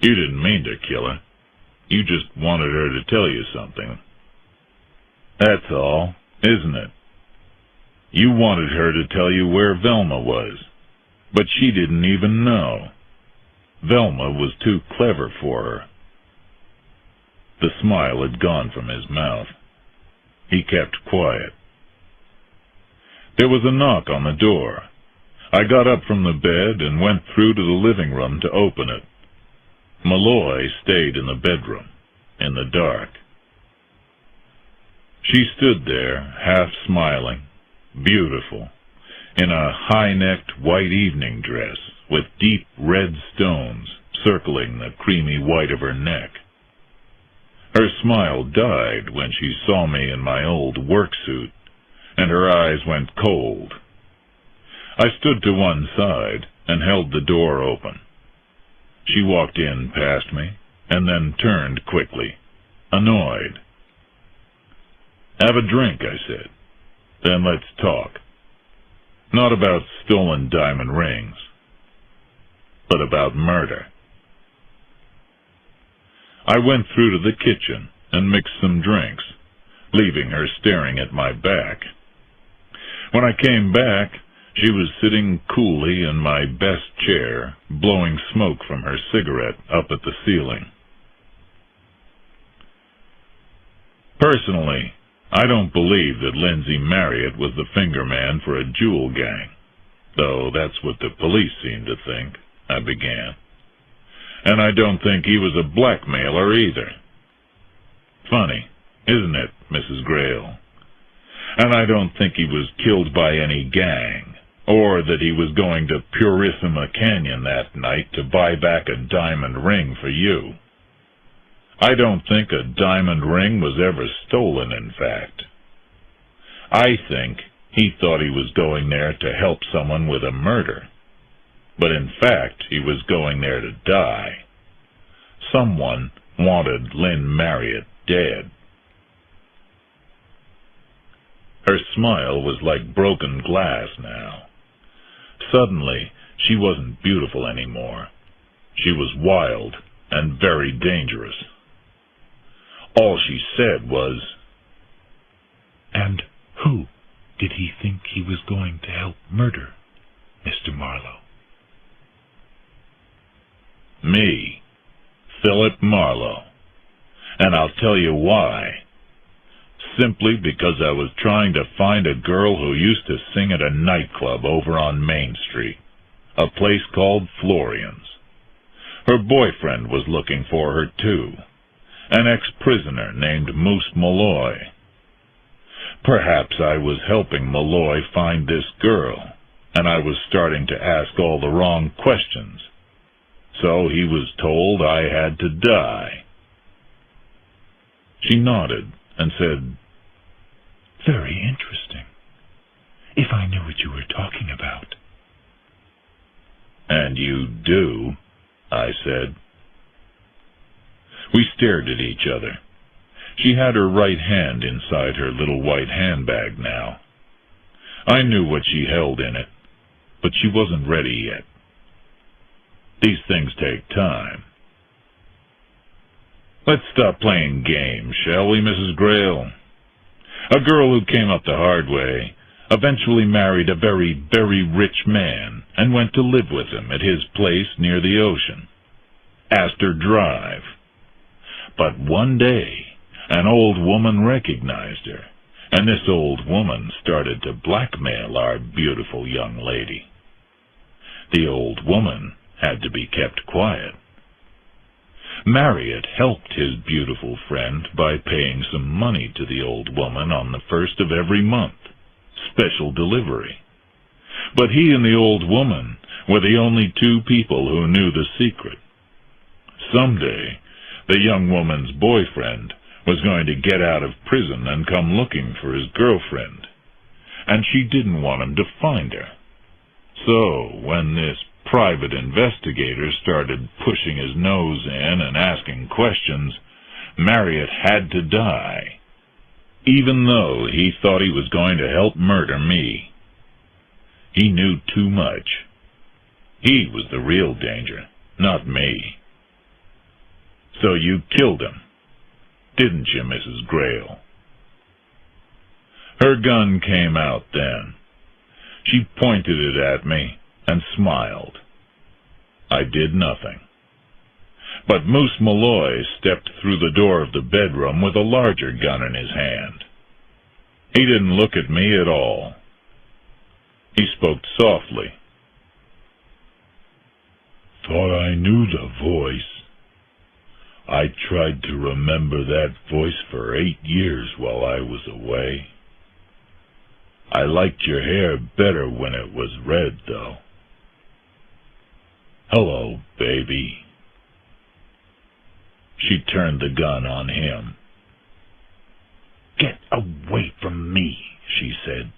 You didn't mean to kill her. You just wanted her to tell you something. That's all, isn't it? You wanted her to tell you where Velma was, but she didn't even know. Velma was too clever for her." The smile had gone from his mouth. He kept quiet. There was a knock on the door. I got up from the bed and went through to the living room to open it. Malloy stayed in the bedroom, in the dark. She stood there, half smiling, beautiful, in a high-necked white evening dress with deep red stones circling the creamy white of her neck. Her smile died when she saw me in my old work suit, and her eyes went cold. I stood to one side and held the door open. She walked in past me, and then turned quickly, annoyed. "Have a drink," I said. "Then let's talk. Not about stolen diamond rings, but about murder." I went through to the kitchen and mixed some drinks, leaving her staring at my back. When I came back, she was sitting coolly in my best chair, blowing smoke from her cigarette up at the ceiling. Personally, I don't believe that Lindsay Marriott was the finger man for a jewel gang, though that's what the police seem to think, I began. And I don't think he was a blackmailer either. Funny, isn't it, Mrs. Grail? And I don't think he was killed by any gang, or that he was going to Purissima Canyon that night to buy back a diamond ring for you. I don't think a diamond ring was ever stolen, in fact. I think he thought he was going there to help someone with a murder. But in fact, he was going there to die. Someone wanted Lynn Marriott dead. Her smile was like broken glass now. Suddenly, she wasn't beautiful anymore. She was wild and very dangerous. All she said was, "And who did he think he was going to help murder, Mr. Marlowe?" "Me, Philip Marlowe. And I'll tell you why. Simply because I was trying to find a girl who used to sing at a nightclub over on Main Street, a place called Florian's. Her boyfriend was looking for her, too, an ex-prisoner named Moose Malloy. Perhaps I was helping Malloy find this girl, and I was starting to ask all the wrong questions. So he was told I had to die." She nodded and said, "Very interesting. If I knew what you were talking about." "And you do," I said. We stared at each other. She had her right hand inside her little white handbag now. I knew what she held in it, but she wasn't ready yet. These things take time. "Let's stop playing games, shall we, Mrs. Grail? A girl who came up the hard way eventually married a very, very rich man and went to live with him at his place near the ocean. Astor Drive. But one day, an old woman recognized her, and this old woman started to blackmail our beautiful young lady. The old woman had to be kept quiet. Marriott helped his beautiful friend by paying some money to the old woman on the 1st of every month, special delivery. But he and the old woman were the only two people who knew the secret. Someday, the young woman's boyfriend was going to get out of prison and come looking for his girlfriend, and she didn't want him to find her. So, when this private investigator started pushing his nose in and asking questions, Marriott had to die, even though he thought he was going to help murder me. He knew too much. He was the real danger, not me. So you killed him, didn't you, Mrs. Grail?" Her gun came out then. She pointed it at me and smiled. I did nothing. But Moose Malloy stepped through the door of the bedroom with a larger gun in his hand. He didn't look at me at all. He spoke softly. "Thought I knew the voice. I tried to remember that voice for 8 years while I was away. I liked your hair better when it was red, though. Hello, baby." She turned the gun on him. "Get away from me," she said.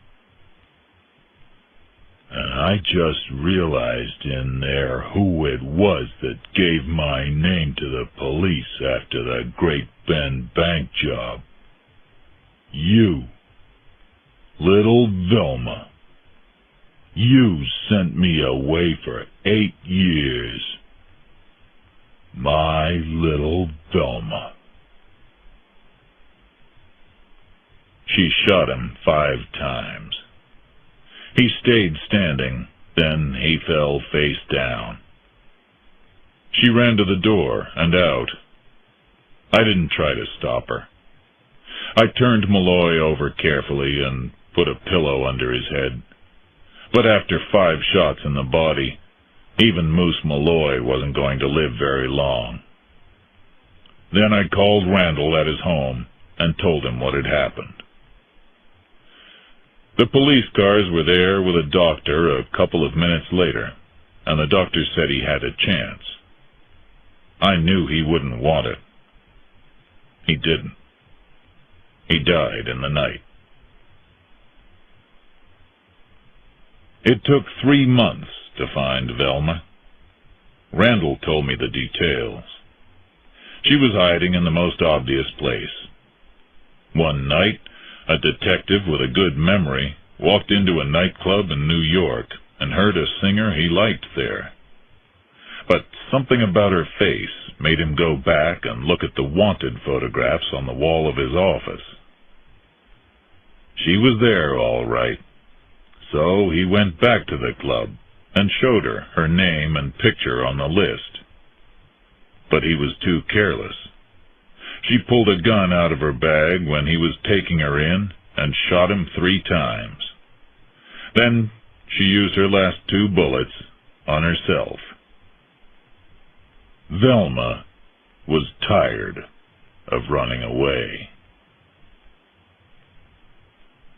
And I just realized in there who it was that gave my name to the police after the Great Bend Bank job. You, little Velma. You sent me away for 8 years. My little Velma." She shot him 5 times. He stayed standing, then he fell face down. She ran to the door and out. I didn't try to stop her. I turned Malloy over carefully and put a pillow under his head. But after 5 shots in the body, even Moose Malloy wasn't going to live very long. Then I called Randall at his home and told him what had happened. The police cars were there with a doctor a couple of minutes later, and the doctor said he had a chance. I knew he wouldn't want it. He didn't. He died in the night. It took 3 months to find Velma. Randall told me the details. She was hiding in the most obvious place. One night, A detective with a good memory walked into a nightclub in New York and heard a singer he liked there. But something about her face made him go back and look at the wanted photographs on the wall of his office. She was there, all right. So he went back to the club and showed her name and picture on the list. But he was too careless. She pulled a gun out of her bag when he was taking her in and shot him 3 times. Then she used her last 2 bullets on herself. Velma was tired of running away.